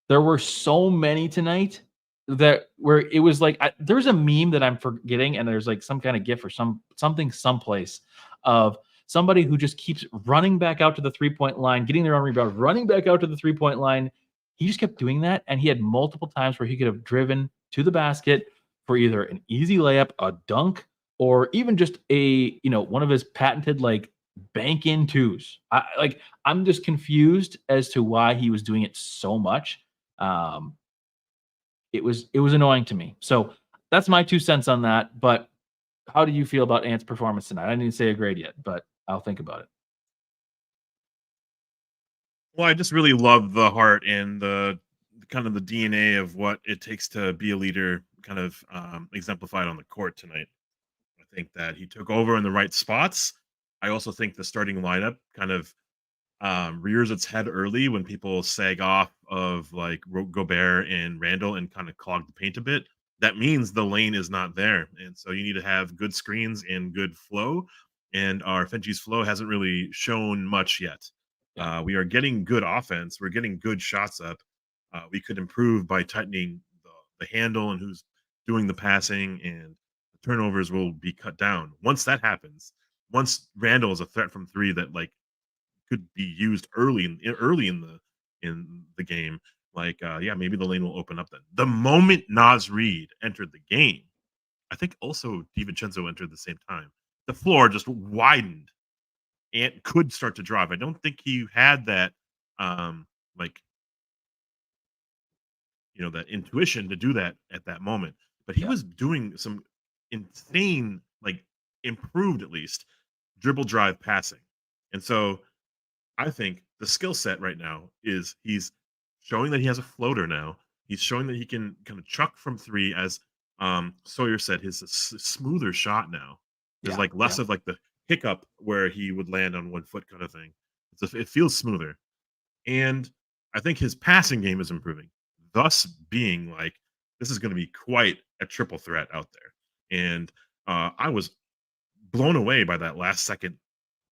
there were so many tonight that where it was like, there's a meme that I'm forgetting, and there's like some kind of GIF or something someplace of somebody who just keeps running back out to the 3-point line, getting their own rebound, running back out to the 3-point line. He just kept doing that, and he had multiple times where he could have driven to the basket for either an easy layup, a dunk, or even just a, one of his patented bank in twos. I'm just confused as to why he was doing it so much. It was annoying to me. So that's my 2 cents on that. But how do you feel about Ant's performance tonight? I didn't say a grade yet, but I'll think about it.
Well, I just really love the heart and the kind of the DNA of what it takes to be a leader, kind of exemplified on the court tonight. I think that he took over in the right spots. I also think the starting lineup kind of rears its head early when people sag off of Gobert and Randle and kind of clog the paint a bit. That means the lane is not there, and so you need to have good screens and good flow. And our Fenji's flow hasn't really shown much yet. We are getting good offense. We're getting good shots up. We could improve by tightening the handle and who's doing the passing, and the turnovers will be cut down. Once that happens, once Randle is a threat from three that could be used early in the game, maybe the lane will open up then. The moment Naz Reed entered the game, I think also DiVincenzo entered at the same time. The floor just widened and could start to drive. I don't think he had that that intuition to do that at that moment. But he was doing some insane, improved at least, dribble drive passing. And so I think the skill set right now is he's showing that he has a floater now. He's showing that he can kind of chuck from three, as Sawyer said, his smoother shot now. There's less of the hiccup where he would land on 1 foot kind of thing. It feels smoother. And I think his passing game is improving, thus being this is going to be quite a triple threat out there. And I was blown away by that last second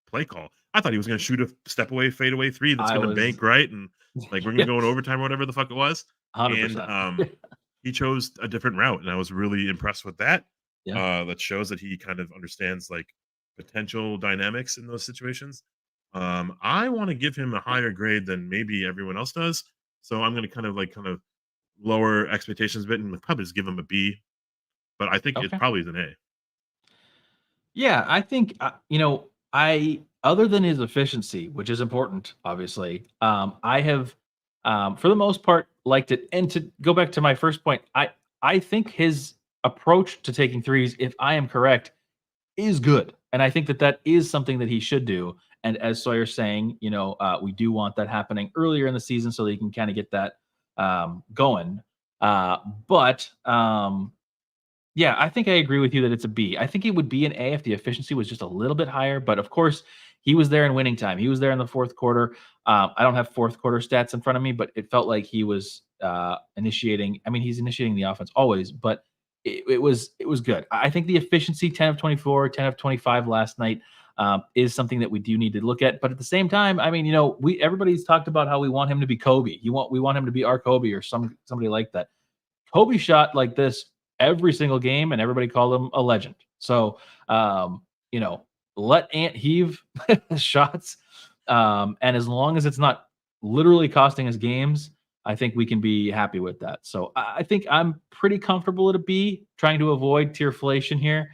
play call. I thought he was going to shoot a step away, fade away three that's going to bank right, and we're going to go in overtime or whatever the fuck it was.
100%.
And he chose a different route, and I was really impressed with that. That shows that he kind of understands potential dynamics in those situations. I want to give him a higher grade than maybe everyone else does, so I'm going to kind of lower expectations a bit and probably just give him a B. But I think it probably is an A.
Yeah, I think other than his efficiency, which is important, obviously, I have, for the most part, liked it. And to go back to my first point, I think his approach to taking threes, if I am correct, is good, and I think that is something that he should do. And as Sawyer's saying, we do want that happening earlier in the season so that he can kind of get that going. Yeah, I think I agree with you that it's a B. I think it would be an A if the efficiency was just a little bit higher. But of course, he was there in winning time. He was there in the fourth quarter. I don't have fourth quarter stats in front of me, but it felt like he was initiating. I mean, he's initiating the offense always, but it was good. I think the efficiency, 10 of 24, 10 of 25 last night, is something that we do need to look at. But at the same time, I mean, everybody's talked about how we want him to be Kobe. We want him to be our Kobe or somebody like that. Kobe shot like this every single game, and everybody called him a legend. So, let Ant heave shots. And as long as it's not literally costing us games, I think we can be happy with that. So I think I'm pretty comfortable at a B, trying to avoid tierflation here,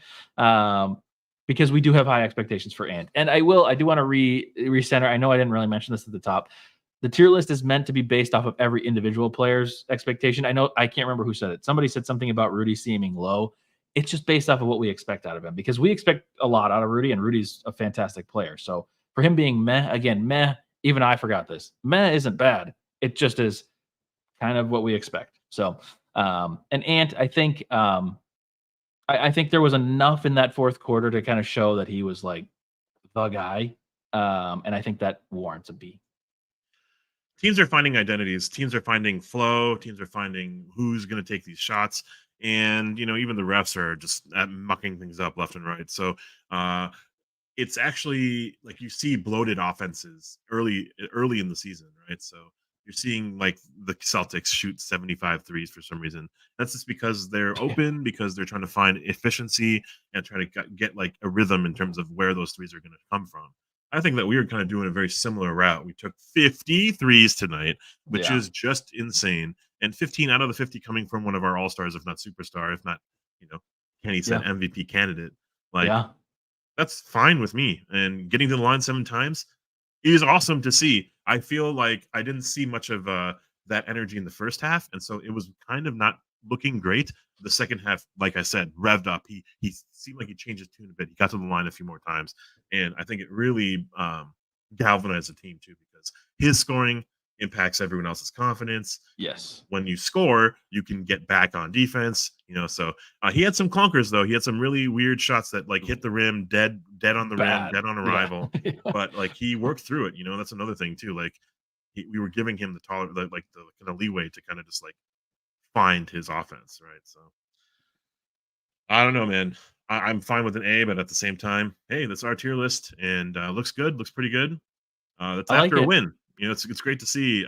because we do have high expectations for Ant. And I do want to recenter. I know I didn't really mention this at the top. The tier list is meant to be based off of every individual player's expectation. I know I can't remember who said it. Somebody said something about Rudy seeming low. It's just based off of what we expect out of him, because we expect a lot out of Rudy, and Rudy's a fantastic player. So for him being meh, again, meh, even I forgot this. Meh isn't bad. It just is kind of what we expect. So, and Ant, I think, I think there was enough in that fourth quarter to kind of show that he was the guy. And I think that warrants a B.
Teams are finding identities. Teams are finding flow. Teams are finding who's going to take these shots. And, even the refs are just mucking things up left and right. So it's actually you see bloated offenses early in the season, right? So you're seeing like the Celtics shoot 75 threes for some reason. That's just because they're open, because they're trying to find efficiency and trying to get like a rhythm in terms of where those threes are going to come from. I think that we were kind of doing a very similar route. We took 50 threes tonight, which is just insane. And 15 out of the 50 coming from one of our all-stars, if not superstar, if not, Kenny said MVP candidate. Like, that's fine with me. And getting to the line 7 times is awesome to see. I feel like I didn't see much of that energy in the first half. And so it was kind of not looking great. The second half, like I said, revved up. He seemed like he changed his tune a bit. He got to the line a few more times. And I think it really galvanized the team too, because his scoring impacts everyone else's confidence.
Yes.
When you score, you can get back on defense. So he had some clunkers though. He had some really weird shots that like hit the rim, dead on the rim, dead on arrival. But like he worked through it. That's another thing too. Like we were giving him the kind of leeway to kind of just like find his offense, right? So I don't know, man. I'm fine with an A, but at the same time, hey, that's our tier list, and looks good, looks pretty good. That's after a win. It's great to see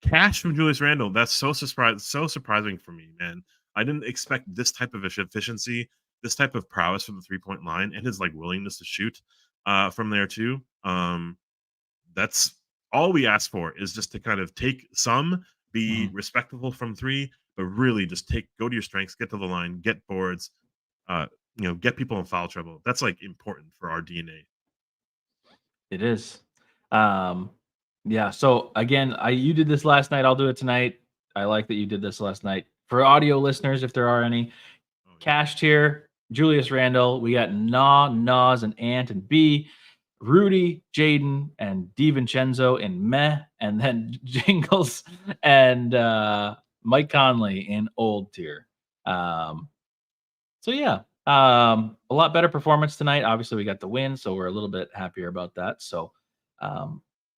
cash from Julius Randle. That's so surprising for me, man. I didn't expect this type of efficiency, this type of prowess from the 3-point line, and his like willingness to shoot from there too. That's all we ask for, is just to kind of take some, be respectful from 3, but really just go to your strengths, get to the line, get boards, get people in foul trouble. That's like important for our DNA.
It is. Yeah. So again, you did this last night. I'll do it tonight. I like that you did this last night. For audio listeners, if there are any, cash tier, Julius Randle. We got Naz, and Ant, and B. Rudy, Jaden, and DiVincenzo in meh, and then Jingles and Mike Conley in old tier. So yeah, a lot better performance tonight. Obviously, we got the win, so we're a little bit happier about that. So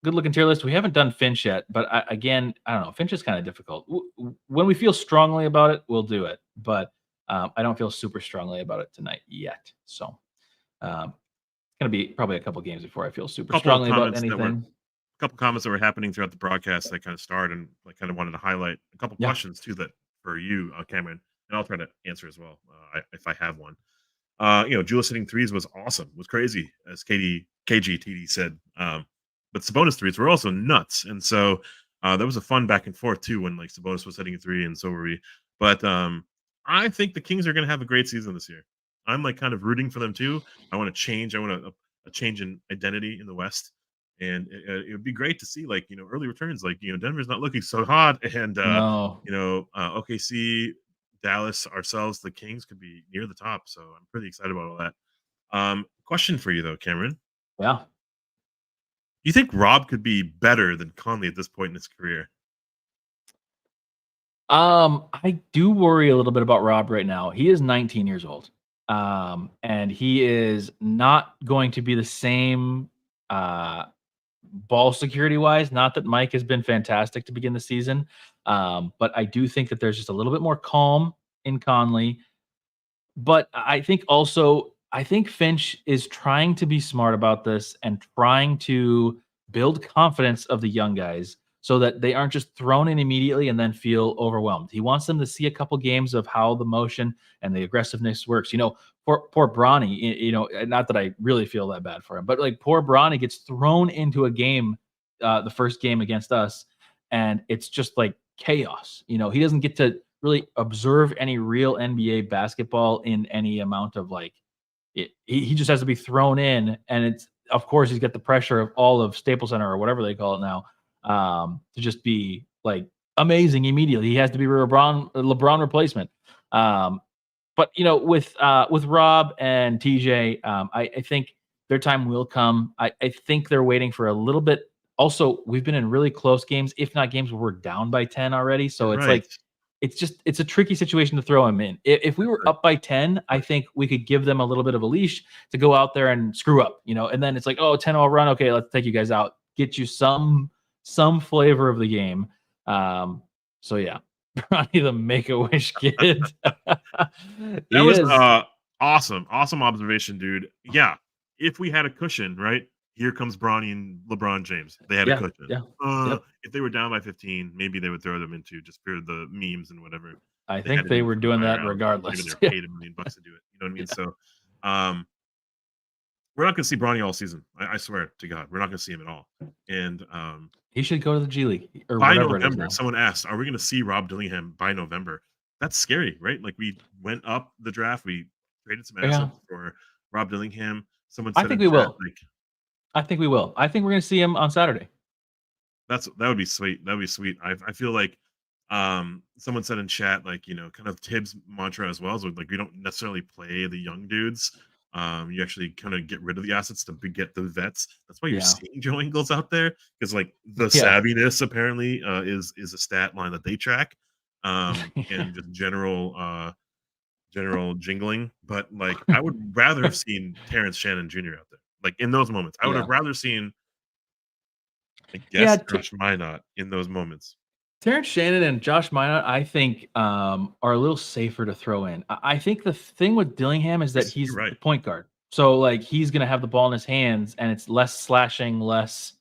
good looking tier list. We haven't done Finch yet, but again, I don't know. Finch is kind of difficult. When we feel strongly about it, we'll do it. But I don't feel super strongly about it tonight yet. So it's going to be probably a couple games before I feel super strongly about anything.
A couple comments that were happening throughout the broadcast that kind of started, and I kind of wanted to highlight a couple questions too that for you, Cameron, and I'll try to answer as well if I have one. Julius hitting threes was awesome, was crazy, as KGTD said. But Sabonis threes were also nuts, and so there was a fun back and forth too when like Sabonis was hitting a 3, and so were we. But I think the Kings are going to have a great season this year. I'm like kind of rooting for them too. I want to change. I want a change in identity in the West, and it would be great to see like early returns. Like Denver's not looking so hot, and OKC, Dallas, ourselves, the Kings could be near the top. So I'm pretty excited about all that. Question for you though, Cameron.
Yeah.
You think Rob could be better than Conley at this point in his career?
I do worry a little bit about Rob right now. He is 19 years old. And he is not going to be the same ball security wise. Not that Mike has been fantastic to begin the season. But I do think that there's just a little bit more calm in Conley. But I think Finch is trying to be smart about this and trying to build confidence of the young guys so that they aren't just thrown in immediately and then feel overwhelmed. He wants them to see a couple games of how the motion and the aggressiveness works. Poor Bronny, not that I really feel that bad for him, but like poor Bronny gets thrown into a game, the first game against us, and it's just like chaos. He doesn't get to really observe any real NBA basketball in any amount of like, he just has to be thrown in, and it's, of course, he's got the pressure of all of Staples Center or whatever they call it now, to just be like amazing immediately. He has to be LeBron replacement. But with Rob and TJ, I think their time will come. I think they're waiting for a little bit. Also, we've been in really close games, if not games where we're down by 10 already. So it's like, it's a tricky situation to throw him in. If we were up by 10, I think we could give them a little bit of a leash to go out there and screw up, and then it's like, 10-0 run. Okay, let's take you guys out, get you some flavor of the game. So yeah, Ronnie the Make-A-Wish kid.
That was awesome observation, dude. Yeah, if we had a cushion, right, here comes Bronny and LeBron James. They had a cushion. If they were down by 15, maybe they would throw them into just for the memes and whatever.
I think they were doing that regardless.
Maybe they're paid $1 million to do it. You know what I mean? So we're not going to see Bronny all season. I swear to God, we're not going to see him at all. And
he should go to the G League or
by
whatever
November. Someone asked, "Are we going to see Rob Dillingham by November?" That's scary, right? Like we went up the draft, we traded some assets for Rob Dillingham. Someone said,
I think we will. I think we will. I think we're going to see him on Saturday.
That would be sweet. That would be sweet. I feel like someone said in chat, like, kind of Tibbs' mantra as well. So like we don't necessarily play the young dudes. You actually kind of get rid of the assets to get the vets. That's why you're seeing Joe Ingles out there, because like the savviness apparently is a stat line that they track, and just general jingling. But like I would rather have seen Terrence Shannon Jr. out there. Like in those moments, I would have rather seen, I guess, Josh Minot in those moments.
Terrence Shannon and Josh Minot, I think, are a little safer to throw in. I think the thing with Dillingham is that he's the point guard. So like he's gonna have the ball in his hands and it's less slashing, less,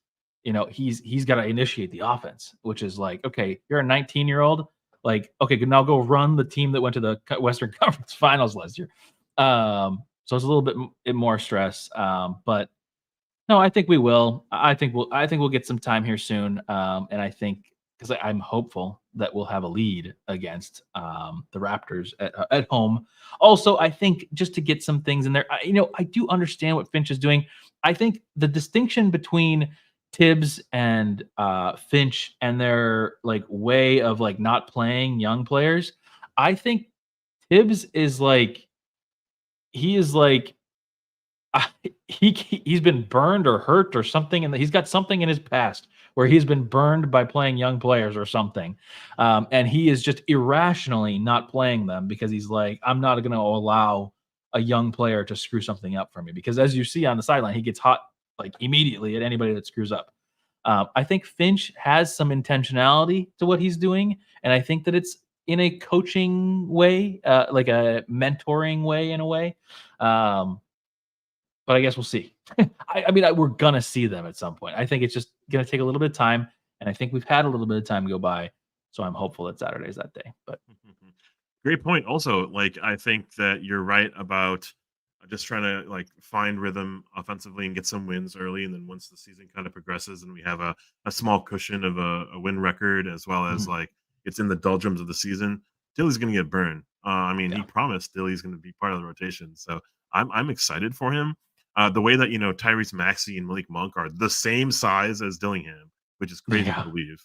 he's got to initiate the offense, which is like, okay, you're a 19-year-old. Like, okay, now go run the team that went to the Western Conference Finals last year. So it's a little bit more stress. But no, I think we will. I think we'll get some time here soon. And I think because I'm hopeful that we'll have a lead against the Raptors at home. Also, I think just to get some things in there, I do understand what Finch is doing. I think the distinction between Tibbs and Finch and their like way of like not playing young players, I think Tibbs is like he's been burned or hurt or something, and he's got something in his past where he's been burned by playing young players or something, and he is just irrationally not playing them because he's like, I'm not going to allow a young player to screw something up for me, because as you see on the sideline, he gets hot like immediately at anybody that screws up. I think Finch has some intentionality to what he's doing, and I think that it's in a coaching way, like a mentoring way in a way. But I guess we'll see. I mean, we're going to see them at some point. I think it's just going to take a little bit of time, and I think we've had a little bit of time go by, so I'm hopeful that Saturday's that day. But
great point. Also, like, I think that you're right about just trying to like find rhythm offensively and get some wins early, and then once the season kind of progresses and we have a small cushion of a win record, as well as like it's in the doldrums of the season, Dilly's going to get burned. I mean, he promised Dilly's going to be part of the rotation, so I'm excited for him. The way that Tyrese Maxey and Malik Monk are the same size as Dillingham, which is crazy to believe.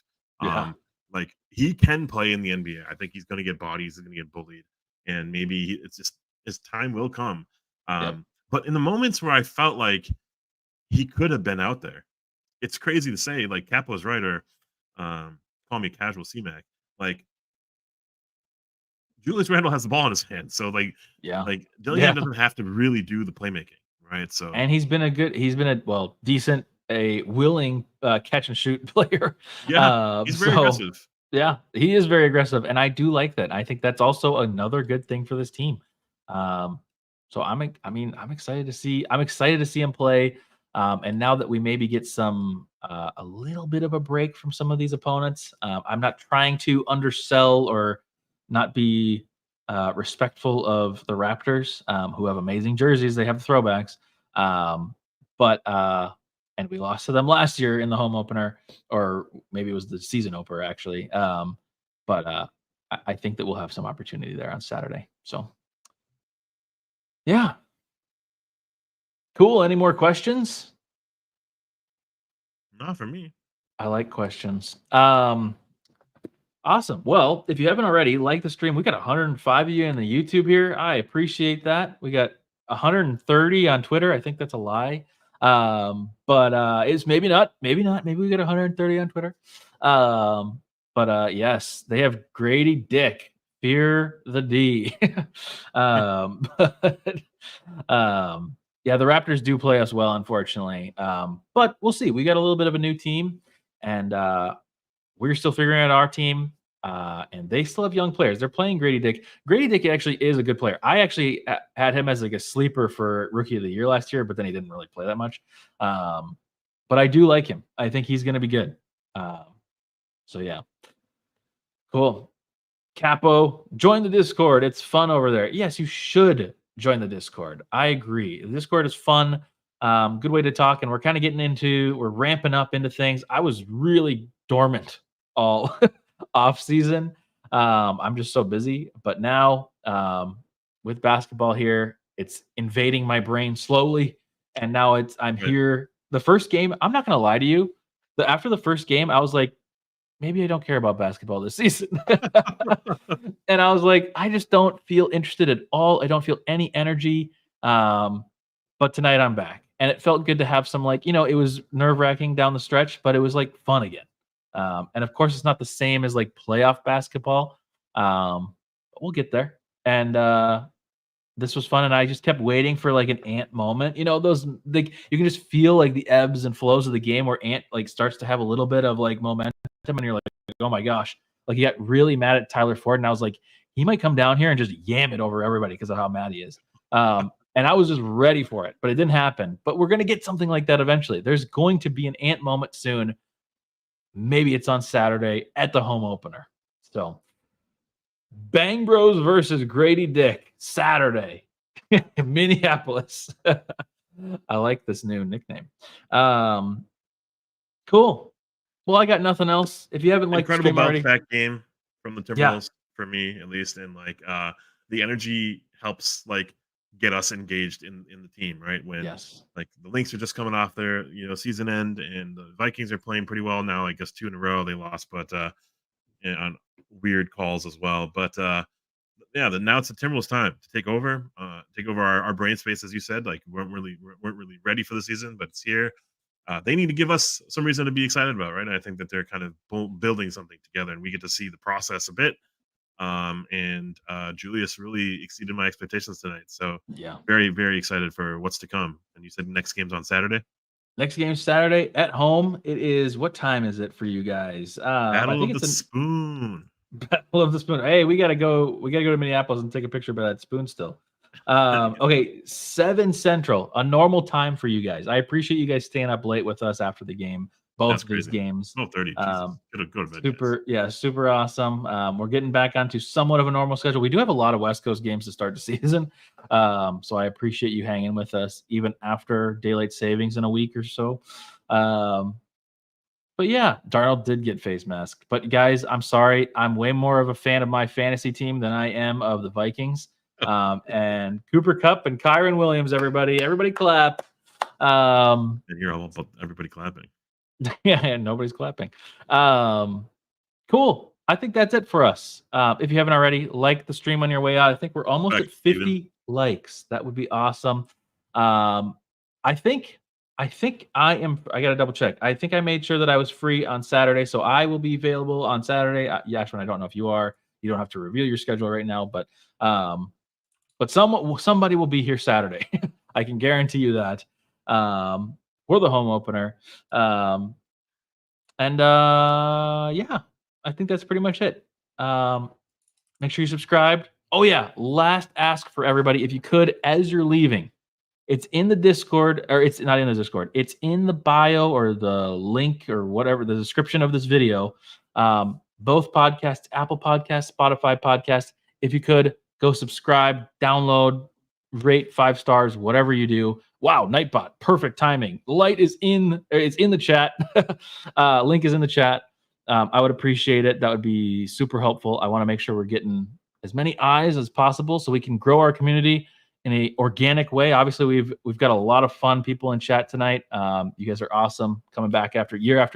Like he can play in the NBA. I think he's going to get bodies, he's going to get bullied, and maybe it's just his time will come. But in the moments where I felt like he could have been out there, it's crazy to say. Like Capo's right, or call me casual C-Mac. Like Julius Randle has the ball in his hand, so like Dillingham doesn't have to really do the playmaking. Right. So, and he's been
a decent, willing catch and shoot player.
Yeah, he's very aggressive.
Yeah, he is very aggressive, and I do like that. I think that's also another good thing for this team. So I'm excited to see. I'm excited to see him play. And now that we maybe get some a little bit of a break from some of these opponents, I'm not trying to undersell or not be respectful of the Raptors, who have amazing jerseys. They have the throwbacks. And we lost to them last year in the home opener, or maybe it was the season opener, actually. But I think that we'll have some opportunity there on Saturday. So, yeah. Cool. Any more questions?
Not for me.
I like questions. Awesome. Well, if you haven't already, like the stream. We got 105 of you in the YouTube here. I appreciate that. We got 130 on Twitter. I think that's a lie. But it's maybe not. Maybe not. Maybe we got 130 on Twitter. But yes, they have Grady Dick. Fear the D. Yeah, the Raptors do play us well, unfortunately. But we'll see. We got a little bit of a new team, and we're still figuring out our team. And they still have young players. They're playing Grady Dick. Grady Dick actually is a good player. I actually had him as like a sleeper for Rookie of the Year last year, but then he didn't really play that much. But I do like him. I think he's going to be good. So yeah, cool. Capo, join the Discord. It's fun over there. Yes, you should join the Discord. I agree. The Discord is fun. Good way to talk. And we're kind of we're ramping up into things. I was really dormant all off season. I'm just so busy, but now with basketball here, it's invading my brain slowly. And now I'm here. The first game, I'm not going to lie to you. After the first game, I was like, maybe I don't care about basketball this season. And I was like, I just don't feel interested at all. I don't feel any energy. But tonight I'm back. And it felt good to have some, like, it was nerve-wracking down the stretch, but it was like fun again. And of course, it's not the same as like playoff basketball. But we'll get there. And this was fun. And I just kept waiting for like an Ant moment. Those, like, you can just feel like the ebbs and flows of the game where Ant like starts to have a little bit of like momentum. And you're like, oh my gosh. Like, he got really mad at Tyler Ford. And I was like, he might come down here and just yam it over everybody because of how mad he is. And I was just ready for it, but it didn't happen. But we're going to get something like that eventually. There's going to be an Ant moment soon. Maybe it's on Saturday at the home opener. So, Bang Bros versus Grady Dick, Saturday in Minneapolis. I like this new nickname. Cool. Well, I got nothing else. If you haven't liked the
incredible
stream already,
bounce back game from the Timberwolves for me, at least, and like the energy helps like get us engaged in the team, right? When like the Lynx are just coming off their season end, and the Vikings are playing pretty well now. I guess 2 in a row they lost, but on weird calls as well. But now it's the Timberwolves' time to take over our brain space, as you said. Like, we weren't really ready for the season, but it's here. They need to give us some reason to be excited about, right? And I think that they're kind of building something together, and we get to see the process a bit. And Julius really exceeded my expectations tonight. So very, very excited for what's to come. And you said next game's on Saturday?
Next game's Saturday at home. It is, what time is it for you guys?
Battle of the Spoon.
Battle of the Spoon. Hey, we gotta go to Minneapolis and take a picture of that spoon still. Okay, 7 Central, a normal time for you guys. I appreciate you guys staying up late with us after the game. Both of these games.
12:30.
Super awesome. We're getting back onto somewhat of a normal schedule. We do have a lot of West Coast games to start the season. So I appreciate you hanging with us even after daylight savings in a week or so. But yeah, Darnold did get face masked. But guys, I'm sorry. I'm way more of a fan of my fantasy team than I am of the Vikings. And Cooper Kupp and Kyron Williams, everybody clap.
And you're all about everybody clapping.
Yeah, nobody's clapping. Cool. I think that's it for us. If you haven't already, like the stream on your way out. I think we're almost at 50 likes. That would be awesome. I think I am. I got to double check. I think I made sure that I was free on Saturday, so I will be available on Saturday. Yashvin, I don't know if you are. You don't have to reveal your schedule right now, but somebody will be here Saturday. I can guarantee you that. For the home opener. Yeah, I think that's pretty much it. Make sure you subscribed. Oh yeah, last ask for everybody. If you could, as you're leaving, it's in the Discord, or it's not in the Discord. It's in the bio or the link or whatever, the description of this video. Both podcasts, Apple Podcasts, Spotify Podcasts. If you could, go subscribe, download, rate 5 stars, whatever you do. Wow, Nightbot, perfect timing. Light is it's in the chat. Link is in the chat. I would appreciate it. That would be super helpful. I want to make sure we're getting as many eyes as possible so we can grow our community in an organic way. Obviously, we've got a lot of fun people in chat tonight. You guys are awesome, coming back after year.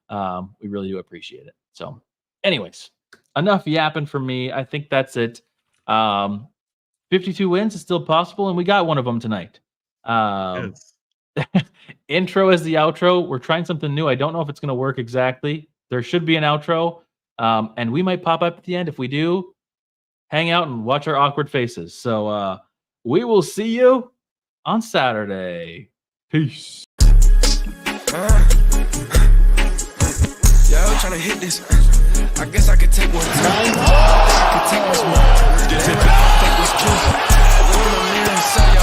We really do appreciate it. So, anyways, enough yapping from me. I think that's it. 52 wins is still possible, and we got one of them tonight. Intro as the outro. We're trying something new. I don't know if it's going to work exactly. There should be an outro, and we might pop up at the end. If we do, hang out and watch our awkward faces. So we will see you on Saturday. Peace.
Yo, trying to hit this. I guess I could take one.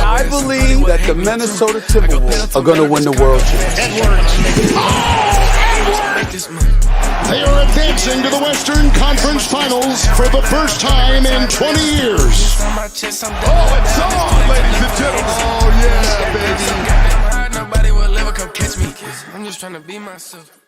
I believe that the Minnesota Timberwolves are going to win the world championship.
They are advancing to the Western Conference Finals for the first time in 20 years.
Oh, it's on, ladies and gentlemen. Oh, yeah, baby. Nobody will ever come catch me. I'm just trying to be myself.